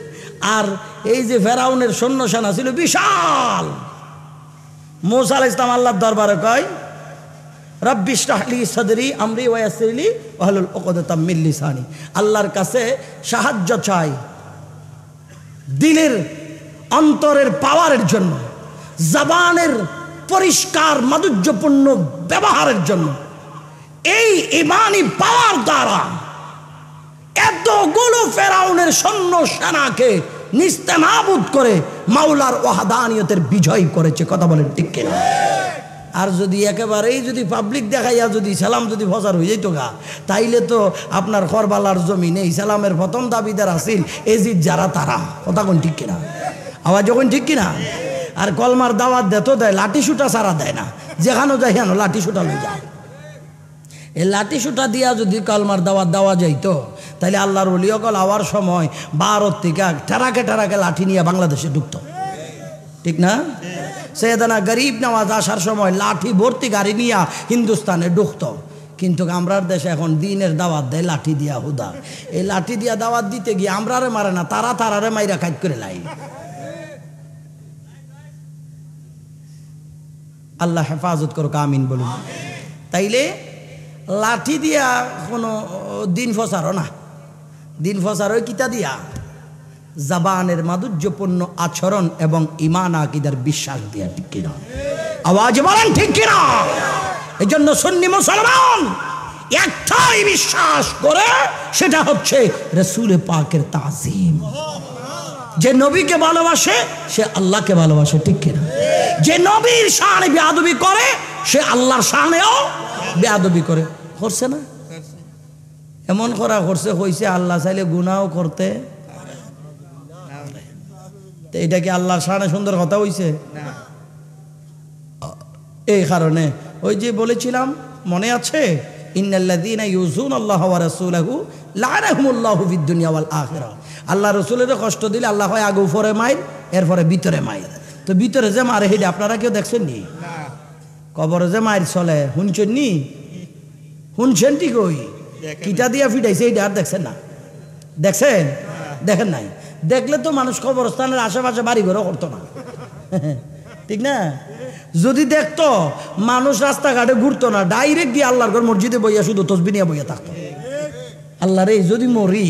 আর এই যে ফেরাউনের সৈন্য সেনা ছিল বিশাল। মুসা আলাইহিস সালাম আল্লাহর দরবারে কয়, রব্বি ইশরাহ লি সাদরি আমরি ওয়া ইয়াসসির লি ওয়াহলুল উকদাতাম মিন লিসানি। আল্লাহর কাছে সাহায্য চাই দিলের অন্তরের পাওয়ারের জন্য, জবানের পরিষ্কার মাধুর্যপূর্ণ ব্যবহারের জন্য। এই ইমানি পাওয়ার দ্বারা এতগুলো ফেরাউনের সৈন্য সেনাকে নিস্তেনাবুদ করে মাওলার ওয়াহদানিয়তের বিজয় করেছে। কথা বলেন ঠিক কিনা? আর যদি একেবারেই যদি পাবলিক দেখাইয়া যদি সালাম যদি ফসার হয়ে যেত গা, তাইলে তো আপনার করবালার জমিনে ইসলামের প্রথম দাবিদার আসিল এজিদ যারা, তারা। কথা কোন ঠিক কিনা? আওয়াজ যখন ঠিক কিনা? আর কলমার দাওয়াত দেতো দেয়, লাঠি সুটা সারা দেয় না, যেখানে যায় হেন লাঠি সুটা লই যায়। এই লাঠি সুটা দিয়া যদি কলমার দাওয়াত দেওয়া যাইতো, তাহলে আল্লাহর ওলিয়কল আওয়ার সময় ভারত থেকে টেরাকে টেরাকে লাঠি নিয়ে বাংলাদেশে ঢুকতো। ঠিক না? সৈয়দনা গরিব নওয়াজ আসার সময় লাঠি ভর্তি গাড়ি নিয়ে হিন্দুস্তানে ঢুকতো। কিন্তু আমরার দেশে এখন দিনের দাওয়াত দেয় লাঠি দিয়া হুদা। এই লাঠি দিয়া দাওয়াত দিতে গিয়ে আমরারে মারে না, তারারে মাইরা খাইট করে লাই। আল্লাহ হেফাজত করুক, আমিন বলুন। তাইলে লাঠি দিয়া কোনো দিন ফসারও না, দিন ফসারও কিতা দিয়া? জবানের মাধুর্যপূর্ণ আচরণ এবং ঈমান আকীদার বিশ্বাস দিয়া। ঠিক কিনা? আওয়াজ বলেন ঠিক কিনা? এই জন্য সুন্নি মুসলমান একটাই বিশ্বাস করে, সেটা হচ্ছে রাসূল পাকের তাজিম। যে নবীকে ভালোবাসে সে আল্লাহকে ভালোবাসে। ঠিক কিনা? যে নবীর শানে বেয়াদবি করে সে আল্লাহর শানেও বেয়াদবি করে। করছে না? এমন করা করছে, হইছে আল্লাহ চাইলে গুনাহও করতে। এটা কি আল্লাহর শানে সুন্দর কথা হইছে? এই কারণে ওই যে বলেছিলাম, মনে আছে, ইন্নাল্লাযীনা ইউযুনাল্লাহা ওয়া রাসূলাহু লা'নাহুমুল্লাহু ফিদ দুনিয়া ওয়াল আখিরাহ। আল্লাহ রসুলের কষ্ট দিলে আল্লাহ হয় আগে উপরে মাইর, এরপরে ভিতরে মাইর। তো ভিতরে যে মারে হেডে আপনারা কেউ দেখছেন নি? কবরে যে মাইর চলে শুনছেন নি? শুনছেন ঠিক? ওই কিটা দিয়া ফিটাইছে এইটা আর দেখছেন না? দেখছেন? দেখেন নাই? দেখলে তো মানুষ কবরস্থানের আশেপাশে বাড়ি ঘরও করতো না। ঠিক না? যদি দেখতো মানুষ রাস্তাঘাটে ঘুরতো না, ডাইরেক্ট গিয়ে আল্লাহর ঘর মসজিদে বইয়া শুধু তসবিহ নিয়ে বইয়া থাকতো। আল্লাহ রে, যদি মরি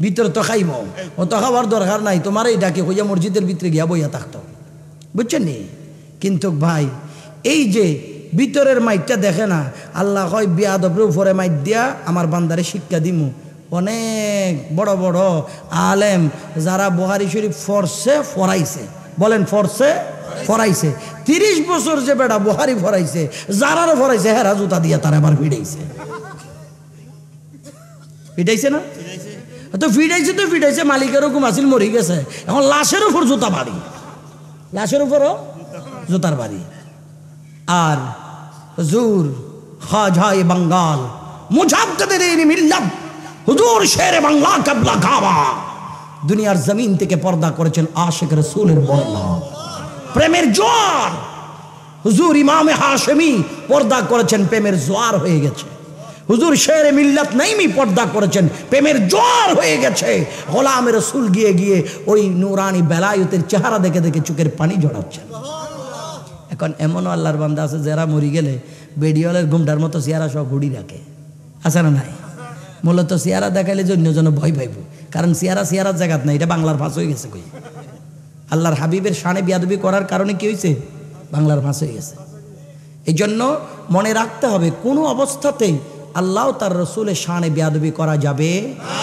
ভিতরে তো খাইব, ও তো খাবার দরকার নাই, তোমার এই ডাকে হইয়া মসজিদের ভিতরে গিয়া বইয়া থাকতো। বুঝছেন নি? কিন্তু ভাই, এই যে ভিতরের মাইটটা দেখে না, আল্লাহ হয় বেয়াদবের উপরে মাইট দিয়া আমার বান্দারে শিক্ষা দিমু। অনেক বড় বড় আলেম যারা বুখারী শরীফ ফরছে ফরাইছে, বলেন ফরছে ফরাইছে, 30 বছর যে বেটা বুখারী ফরাইছে, যারারও ফরাইছে হেরা জুতা দিয়া তারা আবার ফিডাইছে। ফিডাইছে না? তো ফিডাইছে, মালিকের হুকুম আসিল, মরি গেছে, এখন লাশের উপর জুতা বাড়ি, লাশের উপরও জুতার বাড়ি। আর হুজুর খাজা বাঙ্গাল মুজাদ্দিদে মিল্লাত হুজুর শেরে বাংলা কিবলা কাবা দুনিয়ার জমিন থেকে পর্দা করেছেন আশিক রাসূলের বন্যা প্রেমের জোয়ার। হুজুর ইমামে হাশেমি পর্দা করেছেন, প্রেমের জোয়ার হয়ে গেছে। হুজুর শেরে মিল্লাত নাইমি পর্দা করেছেন, প্রেমের জোয়ার হয়ে গেছে। গোলামে রাসূল গিয়ে গিয়ে ওই নূরানি বেলায়েতের চেহারা দেখে দেখে চোখের পানি ঝরাচ্ছেন। এখন এমনও আল্লাহর বান্দা আছে যারা মরি গেলে বেডিওয়ালের ঘুমটার মতো চেহারা সব ঘুড়ি রাখে, আছে না নাই? মূলত চেহারা দেখাইলে অন্যজন ভয় পাইব, কারণ চেহারার জায়গাত নাই, এটা বাংলার ভাষা হয়ে গেছে। কই আল্লাহর হাবিবের শানে বিয়াদবি করার কারণে কি হয়েছে? বাংলার ভাষা হয়ে গেছে। এই জন্য মনে রাখতে হবে কোনো অবস্থাতেই আল্লাহ তার রসুলের শানে বিয়াদবি করা যাবে না।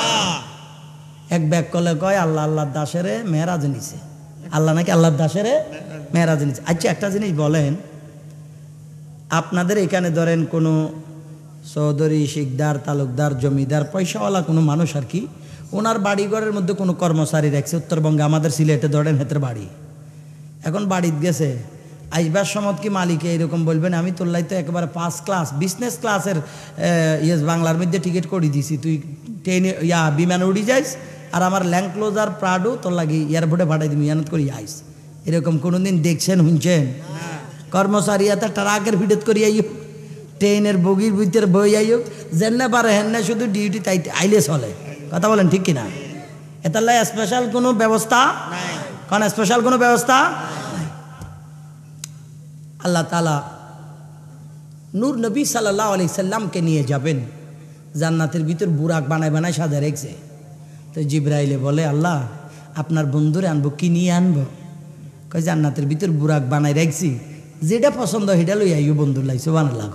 এক ব্যাগ কলে কয় আল্লাহ আল্লাহর দাসেরে মেরাজ নিছে, আল্লাহ নাকি আল্লাহর দাসেরে মেরাজ নিছে। আচ্ছা একটা জিনিস বলেন, আপনাদের এখানে ধরেন কোনো চৌধুরী, শিকদার, তালুকদার, জমিদার, পয়সাওয়ালা কোনো মানুষ আর কি, ওনার বাড়িঘরের মধ্যে কোনো কর্মচারী রাখছে উত্তরবঙ্গে, আমাদের সিলেটে ধরেন হেতের বাড়ি। এখন বাড়িতে গেছে, আইবার সময় কি মালিকে এরকম বলবেন আমি তোর লাই তো একেবারে 5 ক্লাস বিজনেস ক্লাসের বাংলার মধ্যে টিকিট করে দিছি, তুই ট্রেনে বিমানে উড়ি যাইস, আর আমার ল্যান্ড ক্লোজার প্রাডো তোর লাগি এয়ারপোর্টে পাঠাই দিবি, মেহনত করি আইস। এরকম কোনোদিন দেখছেন, শুনছেন? কর্মচারী এত ট্রাকের ভিডত করি আইব, ট্রেনের বগির ভিতরে বই আইব, যেন পারে হেন শুধু ডিউটি তাই আইলে চলে। কথা বলেন ঠিক কিনা? এটার লাই স্পেশাল কোনো ব্যবস্থা নাই, কারণ স্পেশাল কোনো ব্যবস্থা নাই। আল্লাহ তাআলা নূর নবী সাল্লাল্লাহু আলাইহি সাল্লামকে নিয়ে যাবেন, জান্নাতের ভিতর বুরাক বানায় বানায় সাজা রেখেছে। তো জিবরাইলে বলে আল্লাহ আপনার বন্ধুরে আনবো, কি নিয়ে আনবো? কই জান্নাতের ভিতর বুরাক বানায় রেখেছি, যেটা পছন্দ সেটা লই আইও বন্ধুর লাই। সুবহানাল্লাহ।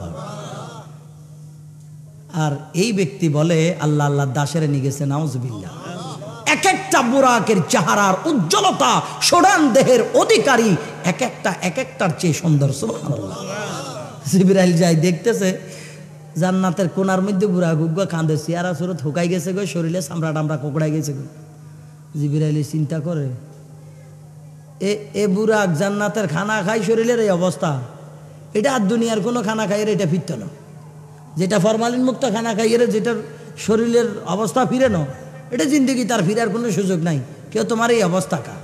আর এই ব্যক্তি বলে আল্লাহ আল্লাহ দাসেরে নিয়ে গেছে, নাউজুবিল্লাহ। এক একটা বুরাকের চেহারার উজ্জ্বলতা, সোডান দেহের অধিকারী এক একটার চেয়ে সুন্দর। সুবহানাল্লাহ। জিবরাইল যাই দেখতেছে জান্নাতের কোনার মধ্যে বুরাক উগ্গা কাঁদে, চেহারা সুরত হুকাই গেছে গো, শরীরে চামড়া টামড়া কোকড়াই গেছে গো। জিবরাইল চিন্তা করে এ বুরাক জান্নাতের খানা খাই শরীরের এই অবস্থা, এটা আর দুনিয়ার কোনো খানা খাইয়ের এটা ফিরত না, যেটা ফরমালিন মুক্ত খানা খাইয়ের যেটার শরীরের অবস্থা ফিরে না, এটা জিন্দগি তার ফিরার কোনো সুযোগ নাই। কেউ তোমার এই অবস্থা কা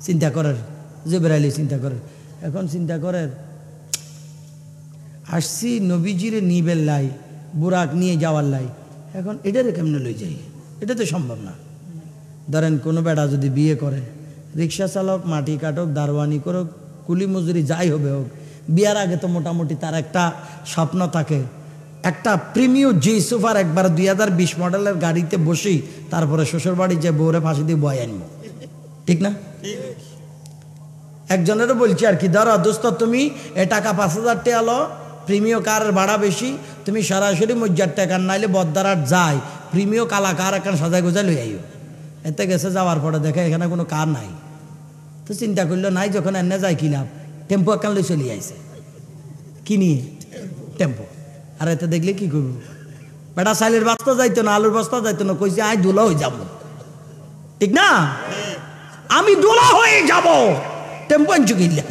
চিন্তা করার, জিবরাইল চিন্তা করে। এখন চিন্তা করে আসছি নবীজিরে নিবেল লাই, বুরাক নিয়ে যাওয়ার লাই, এখন এটারে কেমনে লই যাই? এটা তো সম্ভব না। ধরেন কোনো বেটা যদি বিয়ে করে, রিক্সা চালক, মাটি কাটক, দারোয়ানি করুক, কুলি মজুরি যাই হবে হোক, বিয়ার আগে তো মোটামুটি তার একটা স্বপ্ন থাকে, একটা প্রিমিয়াম জি সুপার একবার 2020 মডেলের গাড়িতে বসি, তারপরে শ্বশুর বাড়ি যে বউরে ফাঁসি দিয়ে বয় আনবো, ঠিক না? একজনেরও বলছি আর কি, ধরো দোস্ত তুমি এ টাকা 5,000 টাকা লো, প্রিমিয়াম কারের ভাড়া বেশি, তুমি সরাসরি 1,000 টাকা নাইলে বদ্দারাট যায়, প্রিমিয়াম কালা কার এখন সাজায় গোজায় লই আইও। এতে গেছে, যাওয়ার পরে দেখে এখানে কোনো কার নাই, তো চিন্তা করলো নাই যখন এনে যায় কি লাভ, টেম্পো একান লই চলে আইছে, কি নিয়ে টেম্পো। আর এতে দেখলে কি করবো, বেটা চাইলের বস্তা যাইতো না, আলুর বস্তা যাইতো না, কইছে আয় দোলা হয়ে যাবো, ঠিক না? আমি দোলা হয়ে যাব, টেম্পো আনছু কিনলে।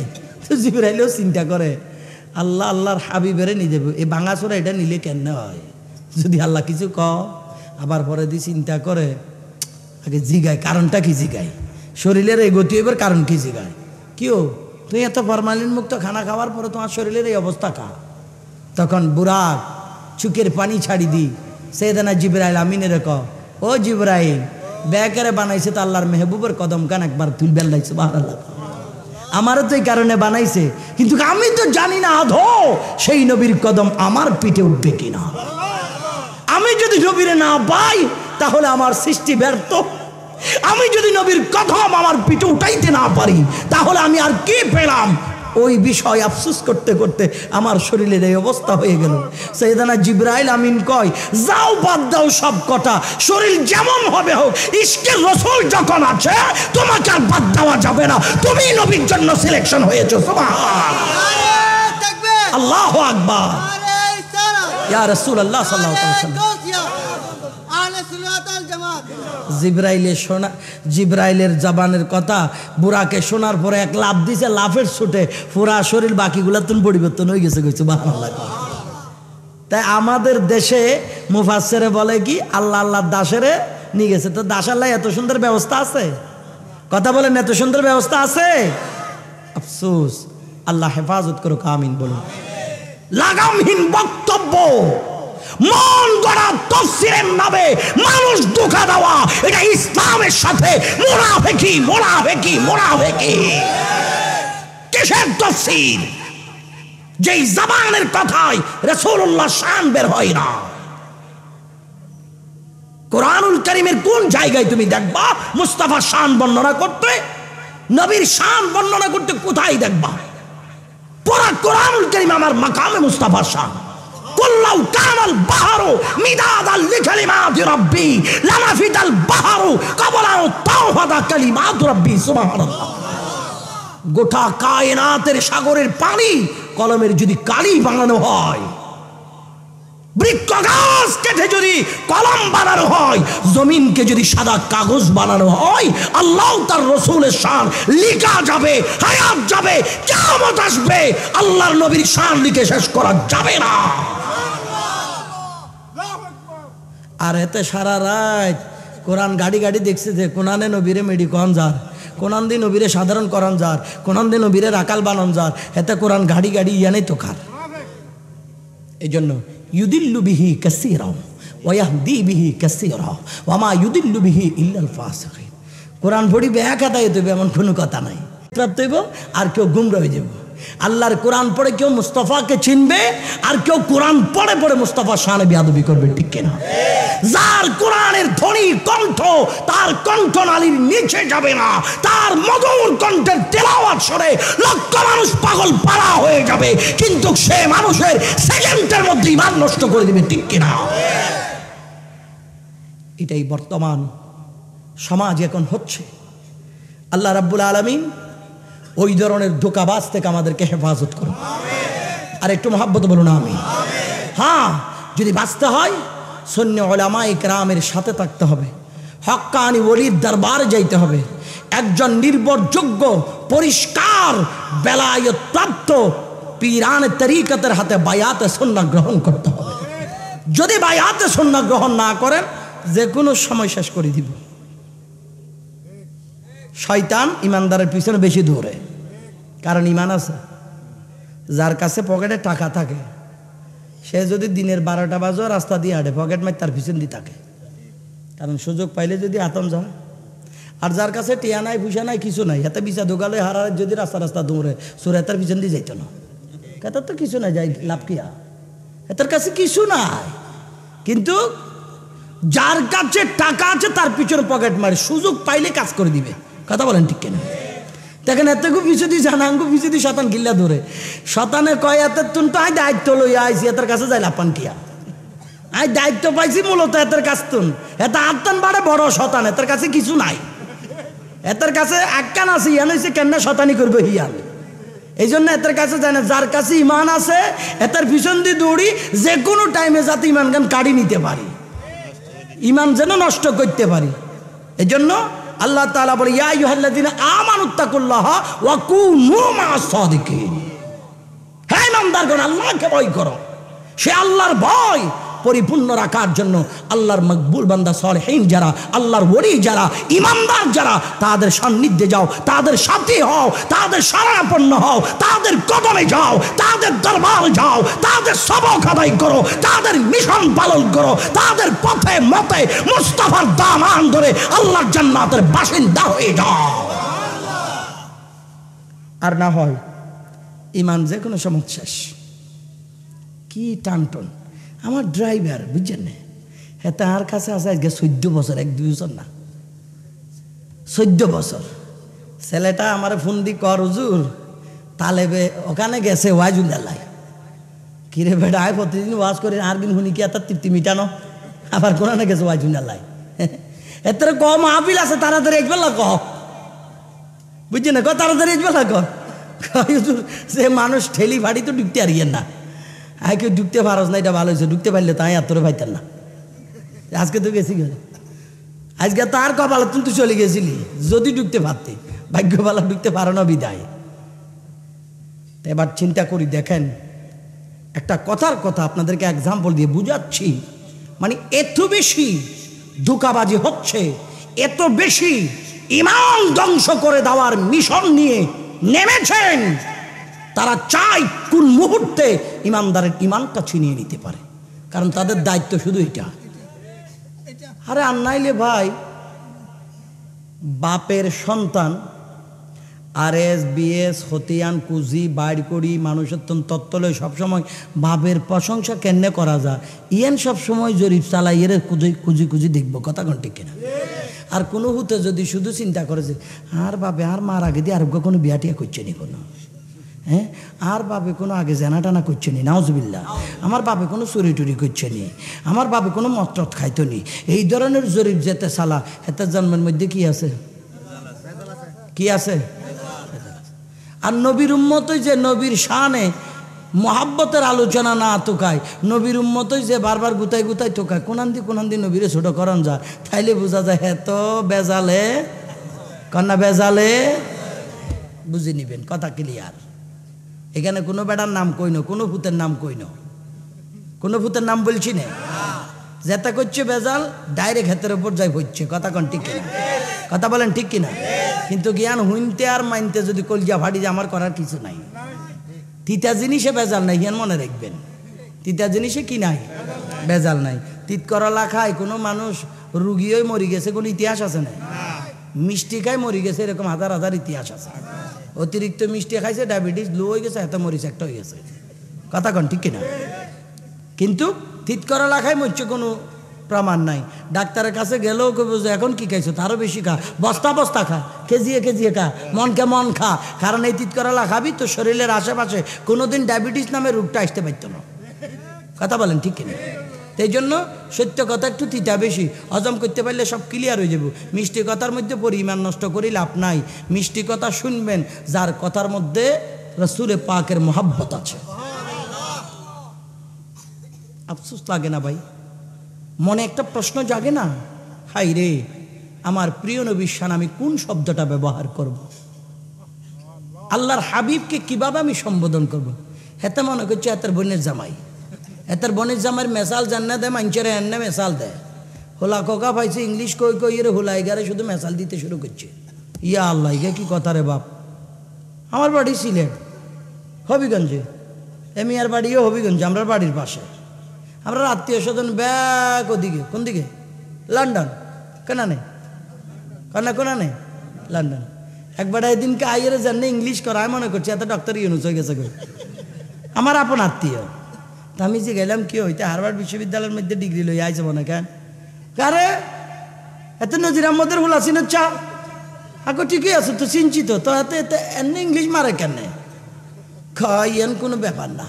তো জিবরাইলও চিন্তা করে আল্লাহ আল্লাহর হাবিবেরে নিয়ে যাবো, এই ভাঙাচোরা এটা নিলে কেন হয়, যদি আল্লাহ কিছু ক। আবার পরে দিয়ে চিন্তা করে আগে জিগায় কারণটা কি, জিগায় শরীরের এই গতি এবার কারণ কি জিগায়, কিও তুই এত ফরমালিন মুক্ত খানা খাওয়ার পরে তোমার শরীরের এই অবস্থা কা? তখন বুরাক চুকের পানি ছাড়ি দি সেদিনা জিবরাইল আমিনের ক, ও জিবরাইল ব্যাকেরে বানাইছে তো আল্লাহর মেহবুবের কদম কান একবার তুল বেল্লাই। সুবহানাল্লাহ। আমারও তো এই কারণে বানাইছে, কিন্তু আমি তো জানি না আধো সেই নবীর কদম আমার পিঠে উঠবে কিনা। আমি যদি নবীরে না পাই তাহলে আমার সৃষ্টি ব্যর্থ। আমি যদি নবীর কদম আমার পিঠে উঠাইতে না পারি তাহলে আমি আর কি পেলাম? ওই বিষয় আফসোস করতে করতে আমার শরীরের এই অবস্থা হয়ে গেল। সাইয়েদানা জিবরাইল আমিন কয়, যাও বাদ দাও সব কথা, শরীর যেমন হবে হোক, ইশকের রাসূল যখন আছে তোমাকে আর বাদ দেওয়া যাবে না, তুমি নবীর জন্য সিলেকশন হয়েছো। সুবহানাল্লাহ, তাকবীর, আল্লাহু আকবার, ইয়া রাসূলুল্লাহ সাল্লাল্লাহু আলাইহি ওয়াসাল্লাম। জিবরাইলের জবানের কথা বুরাকে শোনার পরে এক লাফ দিছে, লাফের ছুটে পুরা শরীর বাকিগুলা তুমি পরিবর্তন হয়ে গেছে। সুবহানাল্লাহ। তাই আমাদের দেশে মুফাসসিরে বলে কি আল্লাহ আল্লাহ দাসেরে নিয়ে গেছে। তো দাস আল্লাহ এত সুন্দর ব্যবস্থা আছে? কথা বলেন, এত সুন্দর ব্যবস্থা আছে? আফসোস, আল্লাহ হেফাজত করুক, আমিন বলুন। লাগামহীন বক্তব্য, মন গড়া তাফসীরের নামে মানুষ ধোঁকা দেওয়া, এটা ইসলামের সাথে মুনাফিকি মুনাফিকি মুনাফিকি। কিসের তাফসীর? যেই জবানের কথায় রাসূলুল্লাহ শান বের হয় না। কোরআনুল কারীমের কোন জায়গায় তুমি দেখবা মুস্তাফা শান বর্ণনা করতে, নবীর শান বর্ণনা করতে কোথায় দেখবা? পুরা কোরআনুল কারীম আমার মাকামে মুস্তাফা শান। কুল্লাউ কানাল বাহরু মিদাদাল লিকালিমাতি রাব্বি লানাফিদাল বাহরু ক্বাবলা তাওফাদা কালিমাত রাব্বি। সুবহানাল্লাহ। গোটা কায়নাতের সাগরের পানি কলমের যদি কালি বানানো হয়, বৃক্ষ গাছ কেটে যদি কলম বানানো হয়, জমিনকে যদি সাদা কাগজ বানানো হয়, আল্লাহ তার রাসূলের শান লিখা যাবে, হায়াত যাবে, কিয়ামত আসবে, আল্লাহর নবীর শান লিখে শেষ করা যাবে না। আর এতে সারা রাত কোরআন গাড়ি গাড়ি দেখছে যে কোরআনে নবীরে মেডি কন যার, কোরআন দিন নবীরে সাধারণ করণ যার, কোরআন দিন নবীরে রাকাল বানান যার, এতে কোরআন গাড়ি গাড়ি ইয়ানেই তো খার। এই জন্য ইউদিল্লু বিহি কাসীরা ওয়া ইয়াহদি বিহি কাসীরা ওয়া মা ইউদিল্লু বিহি ইল্লাল ফাসিকিন। কোরআন পড়ি ব্যাখ্যা দেয় তবে এমন কোনো কথা নাই, প্রাপ্ত হইব আর কেউ গুমরা হয়ে যাব। আল্লাহর কোরআন পড়ে কেউ মুস্তাফাকে চিনবে, আর কেউ কোরআন পড়ে পড়ে মুস্তাফার শানে বেয়াদবি করবে, ঠিক কিনা? যার কোরআনের ধ্বনি কণ্ঠ তার কণ্ঠনালীর নিচে যাবে না, তার মধুর কণ্ঠের তেলাওয়াত শুনে লক্ষ মানুষ পাগল পাড়া হয়ে যাবে, কিন্তু সে মানুষের সেকেন্ডের মধ্যে ঈমান নষ্ট করে দিবে, ঠিক কিনা? এটাই বর্তমান সমাজ এখন হচ্ছে। আল্লাহ রাব্বুল আলামিন ওই ধরনের ধোঁকাবাজ থেকে আমাদেরকে হেফাজত করুন। আর একটু মহাব্বত বলুন আমিন। হ্যাঁ, যদি বাঁচতে হয় সুন্নি উলামায়ে কেরামের সাথে থাকতে হবে, হক্কানি ওলির দরবারে যাইতে হবে, একজন নির্ভরযোগ্য পরিষ্কার বেলায়েত প্রাপ্ত পীরানে তরিকতের হাতে বায়াতে সুন্নাহ গ্রহণ করতে হবে। যদি বায়াতে সুন্নাহ গ্রহণ না করেন, যে কোনো সময় শেষ করে দিব। শয়তান ইমানদারের পিছনে বেশি দৌড়ে, কারণ ইমান আছে। যার কাছে পকেটে টাকা থাকে সে যদি দিনের 12টা বাজে রাস্তা দিয়ে হাঁটে, পকেট মার তার পিছন দিয়ে থাকে, কারণ সুযোগ পাইলে যদি আতম যায়। আর যার কাছে টিয়া নাই, পয়সা নাই, কিছু নাই, হাতে বিচা দোকালে হারার যদি রাস্তা রাস্তা দৌড়ে সুরে তার পিছন দিয়ে যাইতো না। এটার তো কিছু নাই, যাই লাভ কিয়া, এটার কাছে কিছু নাই। কিন্তু যার কাছে টাকা আছে তার পিছনে পকেট মারে, সুযোগ পাইলে কাজ করে দিবে। কথা বলেন ঠিক কিনা? দেখেন এত পিছু দিয়ে জানাঙ্গু পিছু দিয়ে শতান গিল্লা ধরে, শতানে কয় এত তুন তো আই দায়িত্ব লইয়া আইসি, এটার কাছে যাই লাপান কিয়া, আই দায়িত্ব পাইছি মূলত এটার কাছ তুন, এটা আত্মান বাড়ে বড় শতান, এটার কাছে কিছু নাই, এটার কাছে একখান আছে, ইয়ান হয়েছে কেন শতানি করবে হিয়ান। এই জন্য এটার কাছে যায় না। যার কাছে ইমান আছে এটার পিছন দিয়ে দৌড়ি, যে কোনো টাইমে যাতে ইমান গান কাড়ি নিতে পারি, ইমান যেন নষ্ট করতে পারি। এই জন্য আল্লাহ তাআলা বলে ইয়া আইয়ুহাল্লাযীনা আমানুত্তাকুল্লাহা ওয়া কুনু মা'আস সাদিকিন। হে ইমানদারগণ, আল্লাহকে ভয় করো। সে আল্লাহর ভয় পরিপূর্ণ রাখার জন্য আল্লাহর মকবুল বান্দা সালেহীন যারা, আল্লাহর ওলি যারা, ইমানদার যারা, তাদের সান্নিধ্যে যাও, তাদের সাথী হও, তাদের শরণাপন্ন হও, তাদের কদমে যাও, তাদের দরবারে যাও, তাদের সবক আদায় করো, তাদের মিশন পালন করো, তাদের পথে মতে মুস্তাফার দামান ধরে আল্লাহর জান্নাতের বাসিন্দা হয়ে যাও। আর না হয় ইমান যে কোনো সময় শেষ। কি টানটন আমার ড্রাইভার, বুঝছেন না, হ্যাঁ তার কাছে আছে আজকে 14 বছর, 1-2 বছর না, 14 বছর। ছেলেটা আমার ফোন দি কর হুজুর তালেবে ওখানে গেছে ওয়াজুল্লাহ, কিরে বেটা আয় প্রতিদিন ওয়াজ করে আর দিন শুনি কি এত তৃপ্তি মিটানো, আবার কোরআনে গেছে ওয়াজুল্লাহ। এত কম আপিল আছে, তাড়াতাড়ি একবেলা কহ, বুঝছেন না, তাড়াতাড়ি একবেলা কহ। হুজুর সে মানুষ ঠেলি ভাড়ি তো ঢুকতে আরিয়েন না, কেউ ঢুকতে পারস না, এটা ভালো হয়েছে, ঢুকতে পারলে তাই আর তোরে পাইতেন না। আজকে তো গেছি, আজকে তার কপাল তুই তো চলে গেছিলি, যদি ঢুকতে পারতি, ভাগ্যবালা ঢুকতে পারো না বিদায়। এবার চিন্তা করি, দেখেন একটা কথার কথা আপনাদেরকে এক্সাম্পল দিয়ে বুঝাচ্ছি, মানে এত বেশি ধোঁকাবাজি হচ্ছে, এত বেশি ঈমান ধ্বংস করে দেওয়ার মিশন নিয়ে নেমেছেন, তারা চায় কোন মুহূর্তে ইমানদারের ইমানটা ছিনিয়ে নিতে পারে, কারণ তাদের দায়িত্ব শুধু এটা। আরে আর নাইলে ভাই বাপের সন্তান আরএস বিএস হতিয়ান কুজি বাইর করি মানুষের তত্ত্বলয় সবসময় বাপের প্রশংসা কেন্নে করা যায়, ইয়ান সবসময় জরিপ চালাই এর কুজি কুজি দেখবো, কথা কোন ঠিক কিনা? আর কোনো হুতে যদি শুধু চিন্তা করে যে আর বাপে আর মার আগে দিয়ে আরোগ্য কোনো বিয়া টিয়া করছে নি কোনো, হ্যাঁ আর বাপে কোনো আগে জানা টানা করছে নি, নাউজুবিল্লাহ, আমার বাপে কোনো চুরি টুরি করছে নি, আমার বাপে কোনো মদ খাইতো নি, এই ধরনের জরিপ যেতে সালা এতে জন্মের মধ্যে কি আছে? কি আছে? আর নবীর উম্মতই যে নবীর শানে মহাব্বতের আলোচনা না তোকায়, নবীর উম্মতই যে বারবার গুতাই গুতাই তোকায়, কোনান্দি নবীরে ছোট করন যায়, তাইলে বোঝা যায় হ্যাঁ তো বেজালে কন্যা বেজালে বুঝে নিবেন, কথা ক্লিয়ার। এখানে কোনো বেটার নাম কইন, কোনো ভূতের নাম কইন, কোনো ভূতের নাম বলছি না, যেটা করছে বেজাল ডাইরেক্ট হাতের উপর যাই হচ্ছে, কথা কন ঠিক কিনা? কথা বলেন ঠিক কিনা? কিন্তু জ্ঞান হুইনতে আর মাইনতে যদি কলজা ফাটি যে আমার করার কিছু নাই, তিতা জিনিসে বেজাল নাই, জ্ঞান মনে রাখবেন, তিতা জিনিসে কি নাই? বেজাল নাই। তিত করলা খায় কোনো মানুষ রুগী হয়ে মরি গেছে কোনো ইতিহাস আছে না? মিষ্টি খাই মরি গেছে এরকম হাজার হাজার ইতিহাস আছে। অতিরিক্ত মিষ্টি খাইছে ডায়াবেটিস লো হয়ে গেছে, এত মরিচ একটা হয়ে গেছে, কথা কন ঠিক কিনা? কিন্তু তিত করলা খাই মরছে কোনো প্রমাণ নাই। ডাক্তারের কাছে গেলেও কেউ বুঝে এখন কি খাইছো, তারও বেশি খা, বস্তা বস্তা খা, কেজিয়ে খা, মনকে মন খা, কারণ এই তিত করলা খাবি তো শরীরের আশেপাশে কোনোদিন ডায়াবেটিস নামে রোগটা আসতে পারত না, কথা বলেন ঠিক কিনা? এই জন্য সত্য কথা একটু তিতা বেশি, হজম করতে পারলে সব ক্লিয়ার হয়ে যাব। মিষ্টি কথার মধ্যে পরিমাণ নষ্ট করি লাভ নাই, মিষ্টি কথা শুনবেন যার কথার মধ্যে রাসূলে পাকের মহব্বত আছে। আফসোস লাগে না ভাই? মনে একটা প্রশ্ন জাগে না, হাই রে আমার প্রিয় নবীর শান আমি কোন শব্দটা ব্যবহার করব, আল্লাহর হাবিবকে কিভাবে আমি সম্বোধন করব? হেতে মনে করছে এতের বোনের জামাই, এতের বোনের জামাইয়ের মেসাল জান্না দেয়, মাঞ্চেরে এনে মেসাল দেয়, হোলা কোকা পাইছে ইংলিশ কই কই এর হোলাই গারে শুধু মেসাল দিতে শুরু করছে। ইয়া আল্লাহ, ইয়া কি কথা রে বাপ। আমার বাড়ি সিলেট হবিগঞ্জে, এমিয়ার বাড়িও হবিগঞ্জে, আমরা বাড়ির পাশে। আমরা আত্মীয় স্বজন ব্যাগ ওদিকে, কোন দিকে? লন্ডন। কেনা নেই কোনা নেই লন্ডন। একবার এদিনকে আইয়ের জানে ইংলিশ করায় মনে করছে এত ডক্টর ইউনুস হয়ে গেছে, আমার আপন আত্মীয়। তা আমি যে গেলাম কি হইতে হার্ভার্ড বিশ্ববিদ্যালয়ের মধ্যে ডিগ্রি লই আইছে মনে কেন কারে এত নজির আহমদের হুলা চিন চা আগো ঠিকই আছে তো চিনচিত তো এত এত এমনি ইংলিশ মারে কেন? ইয়ান কোনো ব্যাপার না,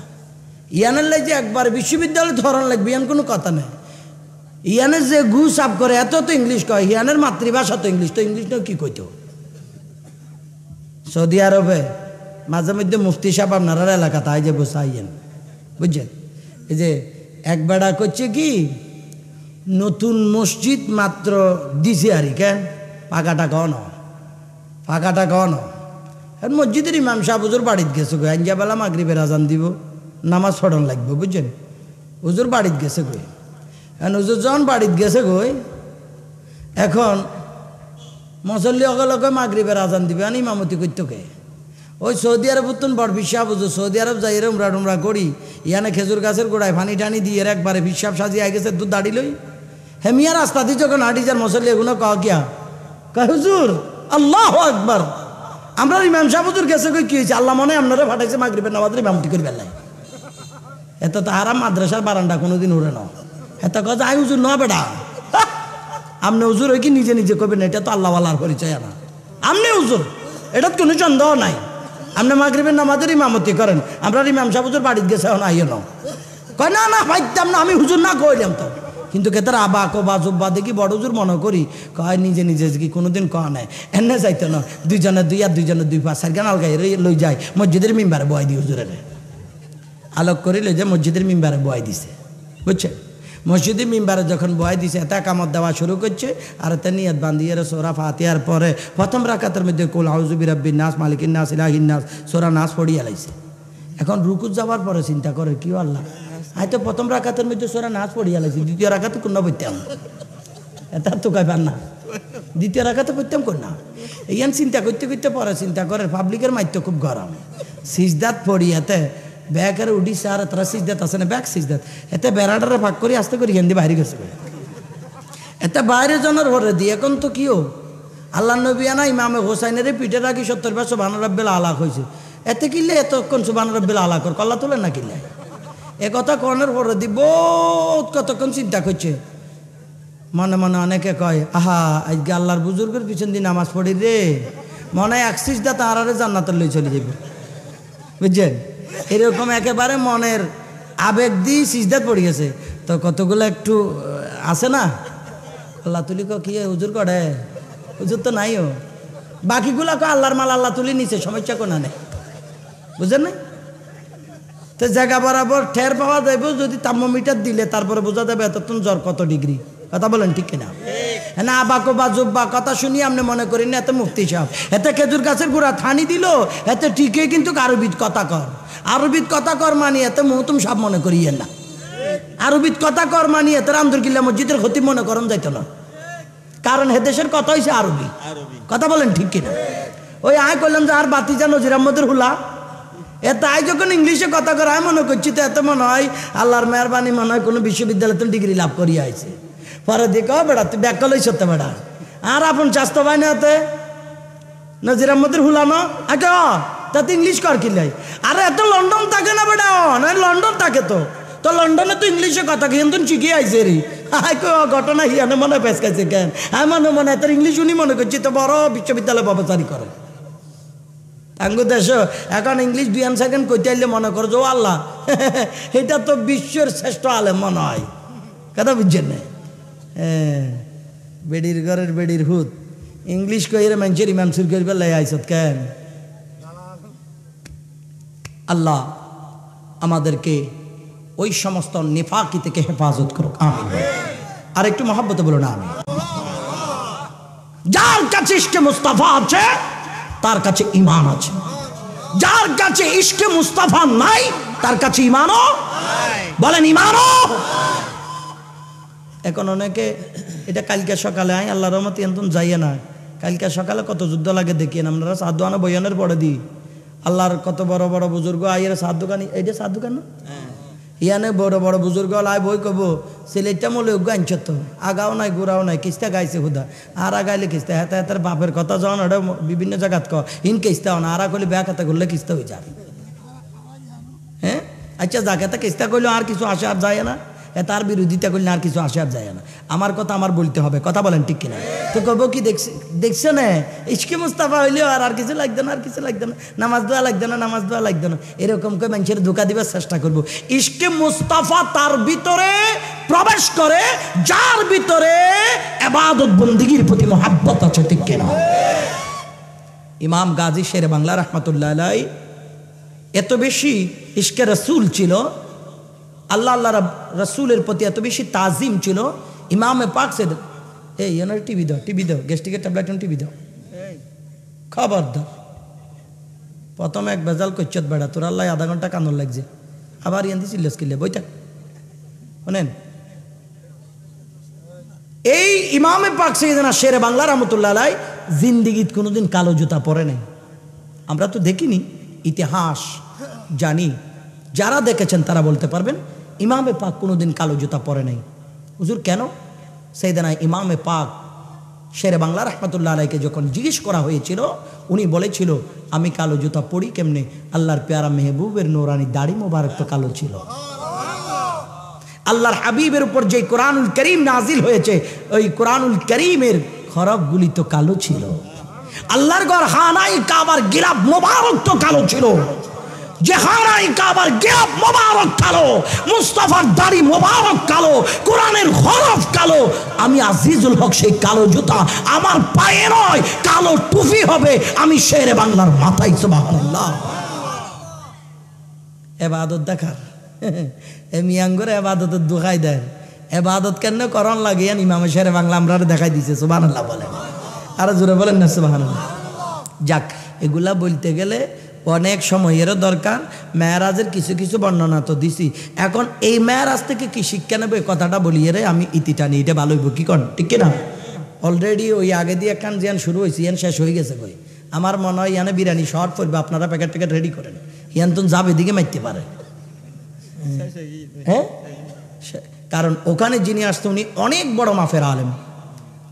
ইয়ানের লাই যে একবার বিশ্ববিদ্যালয় ধরন লাগবে ইয়ান কোনো কথা নেই। ইয়ানের যে গু সাফ করে এত তো ইংলিশ কয়, ইয়ানের মাতৃভাষা তো ইংলিশ, তো ইংলিশ কি কইতো? সৌদি আরবে মাঝে মধ্যে মুফতি সাহেব আপনারা এলাকা তাই যে বসাইয়েন, বুঝছেন? এই যে এক বেড়া করছে কি নতুন মসজিদ মাত্র দিছে আর কেন পাকাটা কন মসজিদের ইমাম সাহেব হুজুর বাড়িতে গেছে গো, আঞ্জাবেলা মাগরিবের আজান দিব, নামাজ পড়ন লাগবে, বুঝছেন? হুজুর বাড়িতে গেছে গই, হুজুর যখন বাড়িতে গেছে গই এখন মুসল্লি অগলকে মাগরিবের আজান দিবে, আর ইমামতি করতে কে? ওই সৌদি আরব তুন বড় বিশ্বাস বুঝো, সৌদি আরব যাই উমরা টুমরা করি, ইয়ানে খেজুর গাছের গোড়ায় পানি টানি দিয়ে একবারে বিশ্বাস সাজিয়ে আই গেছে দুধ দাঁড়ি লই, হেমিয়া রাস্তা দিয়ে যখন হাঁটি যার মুসল্লি এগুলো কিয়া কয় হুজুর আল্লাহু আকবার, আমরা ইমাম সাহেব হুজুর গেছে কই কি হয়েছে? আল্লাহ মনে হয় আপনারা ফাটাইছে মাগরিবের নামাজের ইমামতি করবে নাই। এত তো হারাম মাদ্রাসার বারান্দা কোনোদিন উড়ে না, এত কথা আই হুজুর ন বেটা, আমনে হুজুর ওই কি নিজে নিজে করবেন, এটা তো আল্লাহওয়ালার পরিচয় না। আমনে হুজুর এটা কোনো সন্দেহ নাই, আপনি মাগরিবের নামাজের ইমামতি করেন, আমরা ইমাম সাহেব হুজুর বাড়িতে গেছে এখন আইও না, কয় না না পাইতাম না, আমি হুজুর না কইলাম তো। কিন্তু কেতার আবা কবা জব্বা দেখি বড় হুজুর মনে করি কয় নিজে নিজে কি কোনোদিন কয়া নেয়, এনে যাইতো না, দুইজনে দুই আর দুইজনে দুই পাঁচ সার গান আলগাই লই যায় মসজিদের মিম্বারে বয়াই দিই, হুজুরের আলোক করে লই যায় মসজিদের মিম্বারে বয়াই দিছে, বুঝছে? মসজিদে মিম্বারে যখন বয়াই দিছে এত কামত দেওয়া শুরু করছে, আর এত নিয়ত বান্ধিয়ে সোরা ফাতিহার পরে প্রথম রাকাতের মধ্যে কুল আউযু বিরাব্বিন নাস মালিকিন নাস ইলাহিন নাস সোরা নাস পড়িয়া লাইছে। এখন রুকু যাওয়ার পরে চিন্তা করে কি আল্লাহ হয়তো প্রথম রাকাতের মধ্যে সোরা নাচ পড়িয়া লাগছি, দ্বিতীয় রাকাতে কোন পড়তাম, এটা তো কইবার না, দ্বিতীয় রাকাতে পড়তাম কোন না। এইখান চিন্তা করতে করতে পরে চিন্তা করে পাবলিকের মাইত্য খুব গরম, সিজদাত পড়িয়াতে ব্যাগের উঠিছে আর তারা সিজদাত আছে না, ব্যাগ সিজদাত এতে বেড়াটারে ভাগ করি আস্তে করি হিন্দি বাইরে গেছে, এতে বাইরে জনের ভরে দিয়ে এখন তো কিও আল্লাহ নবী আনা ইমামে হোসাইনের পিঠে রাখি 70 বার সুবহান রাব্বিল আলা হয়েছে, এতে কিনলে এতক্ষণ সুবহান রাব্বিল আলা কর কল্লা তোলেন না কিনলে এ কথা কনের পরে দি বহুত কতক্ষণ চিন্তা করছে, মনে মনে অনেকে কয় আহা আজকে আল্লাহর বুজুর্গের পিছন দিয়ে নামাজ পড়ি রে, মনে হয় 1 দা তাহারে জান্নাতের লই চলে যাবে, বুঝছেন? এরকম একেবারে মনের আবেগ দিয়ে সিজদাত পড়ে গেছে। তো কতগুলো একটু আছে না আল্লাহ তুলি কি হুজুর করে, হুজুর তো নাইও, বাকিগুলা কো আল্লাহর মাল আল্লাহ তুলি নিচে, সমস্যা কোনা নেই, বুঝছেন না? তো জায়গা বরাবর ঠের পাওয়া যাইব যদি থার্মোমিটার দিলে, তারপরে বোঝা যাবে এতক্ষণ জ্বর কত ডিগ্রি, কথা বলেন ঠিক কিনা? না বাকো বা জুব্বা কথা শুনি আপনি মনে করেন এত মুফতি সাহেব, এতে খেজুর গাছের গোড়া থানি দিল, এতে ঠিকই কিন্তু আরবিত কথা কর, আরবিত কথা কর মানি এতে মহতুম সাহেব মনে করিয়েন না, আরবিত কথা কর মানি এতে রামদুরকিল্লা মসজিদের খতিব মনে করেন যাইত না, কারণ হে দেশের কথা হয়েছে আরবি, কথা বলেন ঠিক কিনা? ওই আয় করলাম যে আর বাতিজা নজির আহমদের হুলা এত আয় যখন ইংলিশে কথা কর আয় মনে করছি তো এত মনে হয় আল্লাহর মেহরবানি, মনে হয় কোনো বিশ্ববিদ্যালয়তে ডিগ্রি লাভ করিয়া আইছে, পরে দেখো বেড়া তুই ব্যাক কলেই সত্য বেড়া আর আপন স্বাস্থ্য পাই না এতে নজির আহমদের হুলানো আচ্ছা তাতে ইংলিশ কর কিলাই, আরে এত লন্ডন থাকে না বেড়া, নয় লন্ডন থাকে তো লন্ডনে তো ইংলিশে কথা কিন্তু শিখিয়ে আইছে রে, আয় ঘটনা হিয়ানে মনে পেঁচকাইছে কেন, আমি মনে তোর ইংলিশ উনি মনে করছি তো বড় বিশ্ববিদ্যালয় প্রফেসরি করে আঙ্গু দেশ এখন ইংলিশ 2 সেকেন্ড কইতে আইলে মনে করো যে ও আল্লাহ এটা তো বিশ্বের শ্রেষ্ঠ আলেম মনে হয়, কথা বুঝছেন না? বেডির ঘরের বেডির হুত ইংলিশ কইরে মানুষের ইমাম সুর করবে লাই আইসত কেন? আল্লাহ আমাদেরকে ওই সমস্ত নিফাকি থেকে হেফাজত করুক, আমিন। আর একটু মহব্বতে বলো না আমিন। যার কাছে ইশকে মুস্তাফা আছে তার কাছে ঈমান আছে, যার কাছে ইশকে মুস্তাফা নাই তার কাছে ঈমানও নাই, বলেন ঈমানও। এখন অনেকে এটা কালকে সকালে আয় আল্লাহর রহমতে এন্তন যাইয়ে না, কালকে সকালে কত যুদ্ধ লাগে দেখিয়েন আপনারা, সাদুয়ানা বয়ানের পরে দিই আল্লাহর কত বড় বড় বুজুর্গ আইয়ের সাদ দোকান, এইটা সাদ দোকান না ইয়ানে বড় বড় বুজুর্গ লাই বই কব সিলেটটা মলে গাইছ তো আগাও নাই গোড়াও নাই কিস্তা গাইছে হুদা আর আগাইলে কিস্তা হেতা হেতার বাপের কথা যখন ওটা বিভিন্ন জায়গাত ক ইন কিস্তা না আর কইলে ব্যাগ হাতে করলে কিস্তা হয়ে যাবে, হ্যাঁ আচ্ছা যাকে তা কিস্তা করলে আর কিছু আসে আর যায় না, তার বিরোধিতা করলে আর কিছু আসে আর যায় না, আমার কথা আমার বলতে হবে, কথা বলেন ঠিক কিনা? তো কব কি দেখছো না ইশকে মুস্তাফা হইলেও আর কিছু লাগতো না, আর কিছু লাগতো না, নামাজ দোয়া লাগতো না, নামাজ দোয়া লাগতো না, এরকম করে মানুষের ধোকা দিবার চেষ্টা করবো। ইশকে মুস্তাফা তার ভিতরে প্রবেশ করে যার ভিতরে ইবাদত বন্দেগীর প্রতি মহব্বত আছে, ঠিক কিনা? ইমাম গাজী শেরে বাংলা রাহমাতুল্লাহ আলাইহি এত বেশি ইশকে রাসূল ছিল, আল্লাহ আল্লাহ রসুলের প্রতি এত বেশি তাজিম ছিল, ইমামে পাক সে এই এনার টিভি দাও গ্যাস্ট্রিকের ট্যাবলেট টিভি দাও, খবরদার প্রথমে এক বেজাল কচ্ছত বেড়া তোর আল্লাহ আধা ঘন্টা কান্দন লাগছে, আবার ইয়ান দিয়ে চিল্লাস কিনলে বইটা শোনেন। এই ইমামে পাক সাইয়েদনা শেরে বাংলা রহমতুল্লাহ আলাইহি জিন্দিগিত কোনোদিন কালো জুতা পরে নাই, আমরা তো দেখিনি, ইতিহাস জানি, যারা দেখেছেন তারা বলতে পারবেন ইমামে পাক কোনোদিন কালো জুতা পরে নাই। হুজুর কেন? সাইয়েদনা ইমামে পাক শেরে বাংলা রহমতুল্লাহ আলাইহিকে যখন জিজ্ঞেস করা হয়েছিল উনি বলেছিল আমি কালো জুতা পরি কেমনে, আল্লাহর পেয়ারা মেহবুবের নোরানি দাড়ি মোবারক তো কালো ছিল, আল্লাহর হাবিবের উপর যে কোরআনুল করিম নাজিল হয়েছে ওই কোরআনুল করিমের খরকগুলি তো কালো ছিল, আল্লাহর ঘর হানাই কাবার গিলাফ মোবারক তো কালো ছিল, যে হানাই কাবার গিলাফ মোবারক কালো, মুস্তাফার দাড়ি মোবারক কালো, কোরআনের হরফ কালো, আমি আজিজুল হক সেই কালো জুতা আমার পায়ে নয় কালো টুপি হবে আমি শেরে বাংলার মাথায়, সুবহানাল্লাহ। ইবাদত দেখার মিয়াঙ্গরে ইবাদতের দোহাই দেয়, ইবাদত কেন করণ লাগে ইমামে শেরে বাংলা আমরা দেখাই দিছে, সুবহানাল্লাহ বলেন, আর জোরে বলেন না সুবহানাল্লাহ। যাক এগুলা বলতে গেলে অনেক সময়েরও দরকার। মেরাজের কিছু কিছু বর্ণনা তো দিছি, এখন এই মেরাজ থেকে কি শিক্ষা নেবে কথাটা বলিয়ে রে আমি ইতিটা নিয়ে, এটা ভালো হইব কি কন, ঠিক না? অলরেডি ওই আগে দিয়ে একখান জিয়ান শুরু হয়েছে, ইয়ান শেষ হয়ে গেছে কই। আমার মনে হয় ইয়ানে বিরিয়ানি শর্ট পড়বে, আপনারা প্যাকেট প্যাকেট রেডি করেন, ইয়ান তো যাবে দিকে মারতে পারে। হ্যাঁ, কারণ ওখানে যিনি আসতো উনি অনেক বড় মাফের আলেম,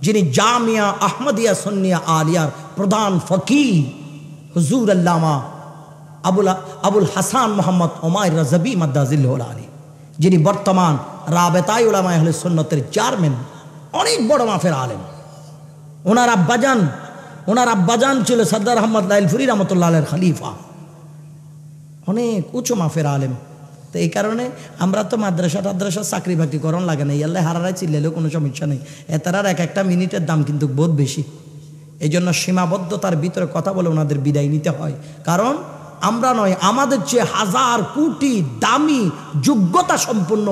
যিনি জামিয়া আহমদিয়া সুন্নিয়া আলিয়ার প্রধান ফকিহ হুজুর আল্লামা আবুল হাসান মোহাম্মদ ওমাইর রাজাবি মাদ্দাজিল্লাহুল আলী, যিনি বর্তমান রাবেতায়ে উলামায়ে আহলে সুন্নতের চেয়ারম্যান, অনেক বড় মাফের আলেম। ওনার আব্বাজান ছিল সরদার আহমদ লাইলপুরি রহমতুল্লাহ আলাইহির খলিফা, অনেক উঁচু মাফের আলেম। তো এই কারণে আমরা তো মাদ্রাসা চাকরি বাকরি করণ লাগে না, ইয়াল্লে হারারাই চিল্লালেও কোনো সমস্যা নেই। এতারার এক একটা মিনিটের দাম কিন্তু বহুত বেশি, এই জন্য সীমাবদ্ধতার ভিতরে কথা বলে ওনাদের বিদায় নিতে হয়। কারণ আমরা নয়, আমাদের চেয়ে হাজার কোটি দামি যোগ্যতা সম্পন্ন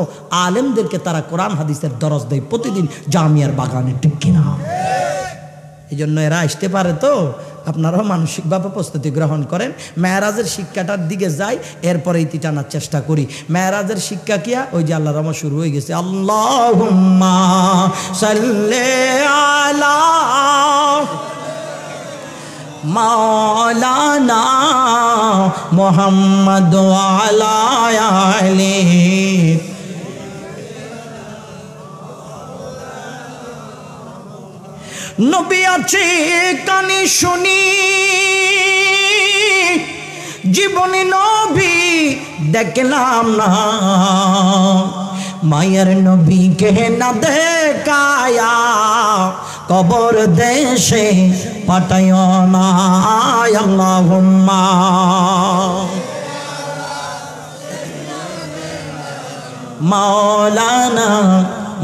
আলেমদেরকে তারা কোরআন হাদিসের দরজ দেয় প্রতিদিন জামিয়ার বাগানে, ঠিক কিনা? এই জন্য এরা আসতে পারে। তো আপনারাও মানসিকভাবে প্রস্তুতি গ্রহণ করেন। মেরাজের শিক্ষাটার দিকে যাই, এরপরে ইতি টানার চেষ্টা করি। মেরাজের শিক্ষা কিয়া, ওই যে আল্লাহর রহমত শুরু হয়ে গেছে, আল্লাহুম্মা সাল্লি আলা মাওলানা মুহাম্মদ ওয়া আলা আলিহি। নবী আছে কানে শুনি, জীবনে নবী দেখলাম না, মায়ের নবীকে না দেখায়া কবর দেশে পাঠায় না। আল্লাহুম্মা মাওলানা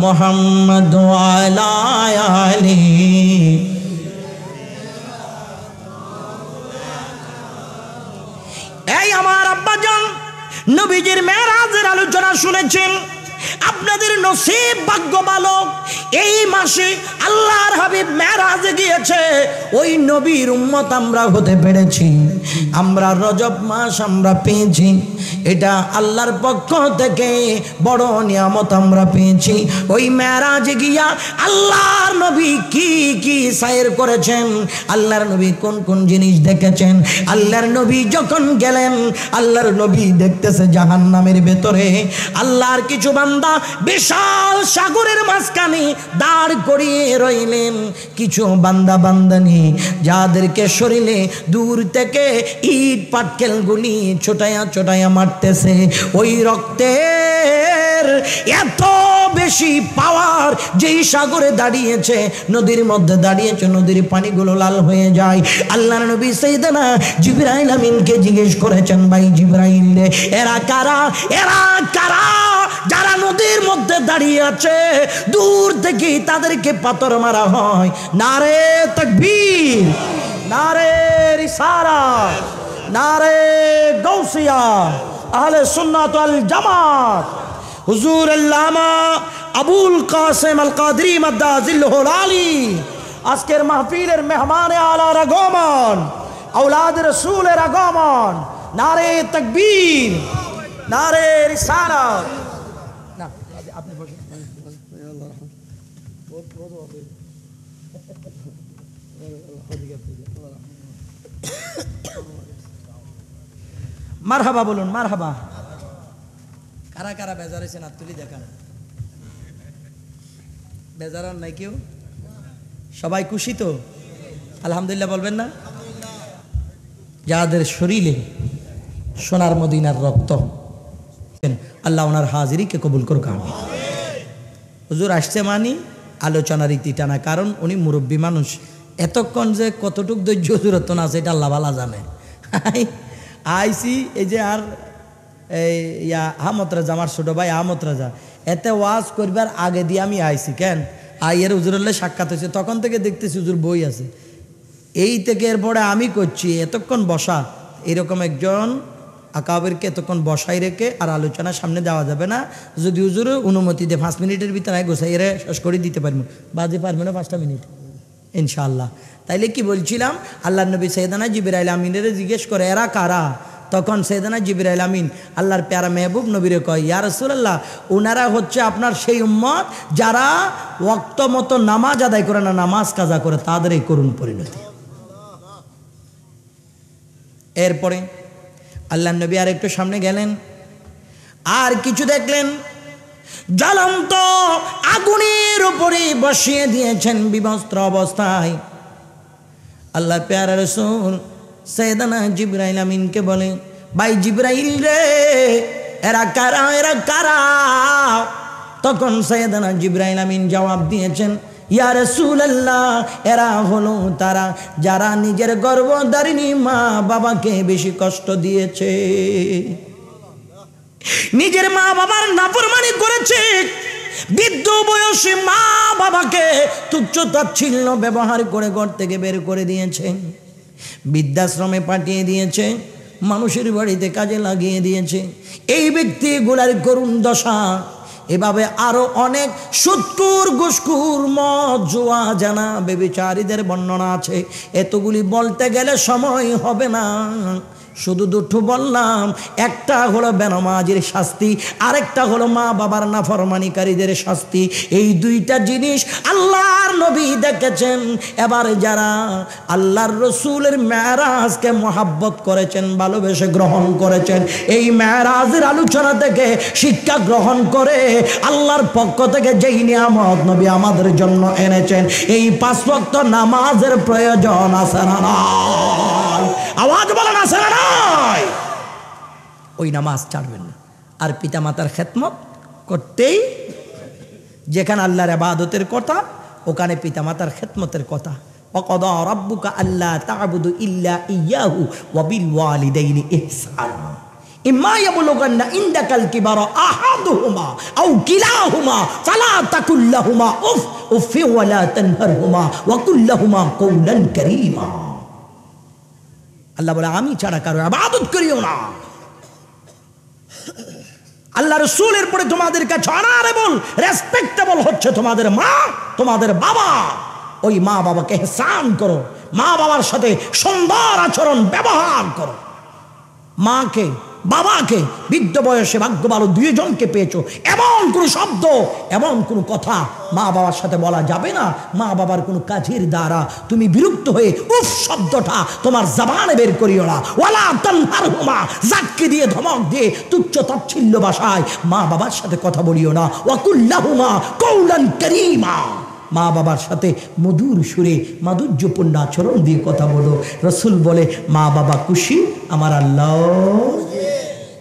মুহাম্মদ ওয়া আলা আলিহি। এই আমার আব্বাজান নবীজির মেরাজের আলোচনা শুনেছেন, আপনাদের নসিব ভাগ্য ভালো, এই মাসে আল্লাহর হাবিব মেরাজে গিয়েছে, ওই নবীর উম্মত আমরা হতে পেরেছি। আমরা রজব মাস আমরা পেয়েছি, এটা আল্লাহর পক্ষ থেকে বড় নিয়ামত আমরা পেয়েছি। ওই মেরাজে গিয়া আল্লাহর নবী কি কি সায়ের করেছেন, আল্লাহর নবী কোন কোন জিনিস দেখেছেন। আল্লাহর নবী যখন গেলেন, আল্লাহর নবী দেখতেছে জাহান্নামের ভেতরে আল্লাহর কিছু বান্দা বিশাল সাগরের মাঝখানে দাঁড় করিয়ে রইলেন। কিছু বান্দা বান্দানি যাদেরকে শরীরে দূর থেকে ইট পাটকেল গুলি ছোটায়া ছোটায়া মারতেছে, ওই রক্তের এত বেশি পাওয়ার, যেই সাগরে দাঁড়িয়েছে, নদীর মধ্যে দাঁড়িয়েছে, নদীর পানিগুলো লাল হয়ে যায়। আল্লাহর নবী সাইয়েদনা জিবরাইল আমিনকে জিজ্ঞেস করেছেন, ভাই জিবরাইল, এরা কারা, এরা কারা যারা নদীর মধ্যে দাঁড়িয়ে আছে, দূর থেকে তাদেরকে পাথর মারা হয়? নারে তাকবীর, নারে রিসালাত, নারে গাউসিয়া, আহলে সুন্নাত ওয়াল জামাত। হুজুর আল্লামা আবুল কাসেম আল কাদরি মাদ্দাজিল্লাহুল আলী আজকের মাহফিলের মেহমানে আলার আগমন, আওলাদ রাসূলের আগমন। নারে তাকবীর, নারে রিসালাত। না আপনি বসুন। মারহাবা বলুন, মারহাবা। কারা কারা বেজার হয়েছেন হাত তুলি দেখান। বেজার আর নাই কেউ? সবাই খুশি তো? আলহামদুলিল্লাহ বলবেন না? যাদের শরীরে সোনার মদিনার রক্ত, আল্লাহ ওনার হাজিরিকে কবুল করুক। হুজুর আসছে মানি আলোচনার ইতি টানা, কারণ উনি মুরব্বী মানুষ। এতক্ষণ যে কতটুক ধৈর্য হুজুরত্ব না আছে এটা আল্লাহ ভালো জানে। আইসি এই যে আর এই আহমদ রাজা, আমার ছোট ভাই আহমদ রাজা, এতে ওয়াজ করবার আগে দিয়ে আমি আইসি। কেন আইয়ের হুজুরল্লে সাক্ষাৎ হয়েছে, তখন থেকে দেখতেছি হুজুর বই আছে, এই থেকে এরপরে আমি করছি। এতক্ষণ বসা, এরকম একজন আকাবেরকে এতক্ষণ বসাই রেখে আর আলোচনার সামনে যাওয়া যাবে না। যদি হুজুর অনুমতি দেয় 5 মিনিটের ভিতরে গোসাই এরা শেষ করে দিতে পারবো। বাজে পারবে না 5টা মিনিট, ইনশাআল্লাহ। তাইলে কি বলছিলাম, আল্লাহ নবী সাইয়েদনা জিবরাইল আমিনের জিজ্ঞেস করে এরা কারা? তখন সাইয়েদনা জিবরাইল আমিন আল্লাহর প্যারা মেহবুব নবীরে কয়, ইয়া রাসূলুল্লাহ, ওনারা হচ্ছে আপনার সেই উম্মত যারা ওয়াক্ত মতো নামাজ আদায় করে না, নামাজ কাজা করে, তাদের এই করুণ পরিণতি। এরপরে আল্লাহ নবী আর একটু সামনে গেলেন, আর কিছু দেখলেন, জ্বলন্ত আগুনের উপরে বসিয়ে দিয়েছেন বিবস্ত্র অবস্থায়। আল্লাহ প্যারা রাসূল সাইয়েদনা জিবরাইল আমিনকে বলে, ভাই জিবরাইল রে, এরা কারা, এরা কারা? তখন সাইয়েদনা জিবরাইল আমিন জবাব দিয়েছেন, ইয়া রাসূলুল্লাহ, এরা হলো তারা যারা নিজের গর্ভধারিণী মা বাবাকে বেশি কষ্ট দিয়েছে, নিজের মা বাবার নাফরমানি করেছে, বৃদ্ধ বয়সে মা বাবাকে তুচ্ছ তাচ্ছিল্য ব্যবহার করে ঘর থেকে বের করে দিয়েছে, বৃদ্ধাশ্রমে পাঠিয়ে দিয়েছে, মানুষের বাড়িতে কাজে লাগিয়ে দিয়েছে। এই ব্যক্তিগুলার করুণ দশা। এভাবে আরো অনেক সুৎখোর, ঘুষখোর, মদ, জুয়া, জানা, ব্যভিচারীদের বর্ণনা আছে। এতগুলি বলতে গেলে সময় হবে না, শুধু দুটো বললাম। একটা হলো বেনামাজির শাস্তি, আরেকটা হলো মা বাবার নাফরমানিকারীদের শাস্তি। এই দুইটা জিনিস আল্লাহর নবী দেখেছেন। এবার যারা আল্লাহর রসুলের মেরাজকে মহাব্বত করেছেন, ভালোবেসে গ্রহণ করেছেন, এই মেরাজের আলোচনা থেকে শিক্ষা গ্রহণ করে আল্লাহর পক্ষ থেকে যেই নিয়ামত নবী আমাদের জন্য এনেছেন, এই 5 ওয়াক্ত নামাজের প্রয়োজন আছে না নাই? আওয়াজ বলেন, আছে না নাই? ওই নামাজ ছাড়বেন না। আর পিতা মাতার খেদমত করতেই, যেখানে আল্লাহর ইবাদতের কথা, ওখানে পিতা মাতার খেদমতের কথা। ওয়াকাদা রাব্বুকা আল্লা তা'বুদু ইল্লা ইয়্যাহু ওয়া বিল ওয়ালিদাইনি ইহসানা ইম্মা ইয়াবলুগান্না ইনদাকাল কিবারা আহাদুহুমা আও কিলাহুমা ফালা তাকুল লাহুমা উফ ওয়া লা তানহারহুমা ওয়া কুল লাহুমা কওলান কারীমা। আল্লাহ বলে, আমি ছাড়া কারো ইবাদত করিও না। আল্লাহ রাসূলের পরে তোমাদের কাছে অনারেবল, রেসপেক্টেবল হচ্ছে তোমাদের মা, তোমাদের বাবা। ওই মা বাবাকে ইহসান করো, মা বাবার সাথে সুন্দর আচরণ ব্যবহার করো। মাকে, বাবাকে, বৃদ্ধ বয়সে ভাগ্য ভালো দুইজনকে পেয়েছো, এমন কোনো শব্দ, এমন কোনো কথা মা বাবার সাথে বলা যাবে না। মা বাবার কোনো কাজের দ্বারা তুমি বিরক্ত হয়ে উফ শব্দটা তোমার জবানে বের করিও না। ওয়ালা তানহারহুমা, জাক্কি দিয়ে, ধমক দিয়ে, তুচ্ছ তাচ্ছিল্য ভাষায় মা বাবার সাথে কথা বলিও না। ওয়া কুল লাহুমা কওলান কারীমা, মা বাবার সাথে মধুর সুরে মাধুর্যপূর্ণ আচরণ দিয়ে কথা বলো। রসুল বলে, মা বাবা খুশি, আমার আল্লাহ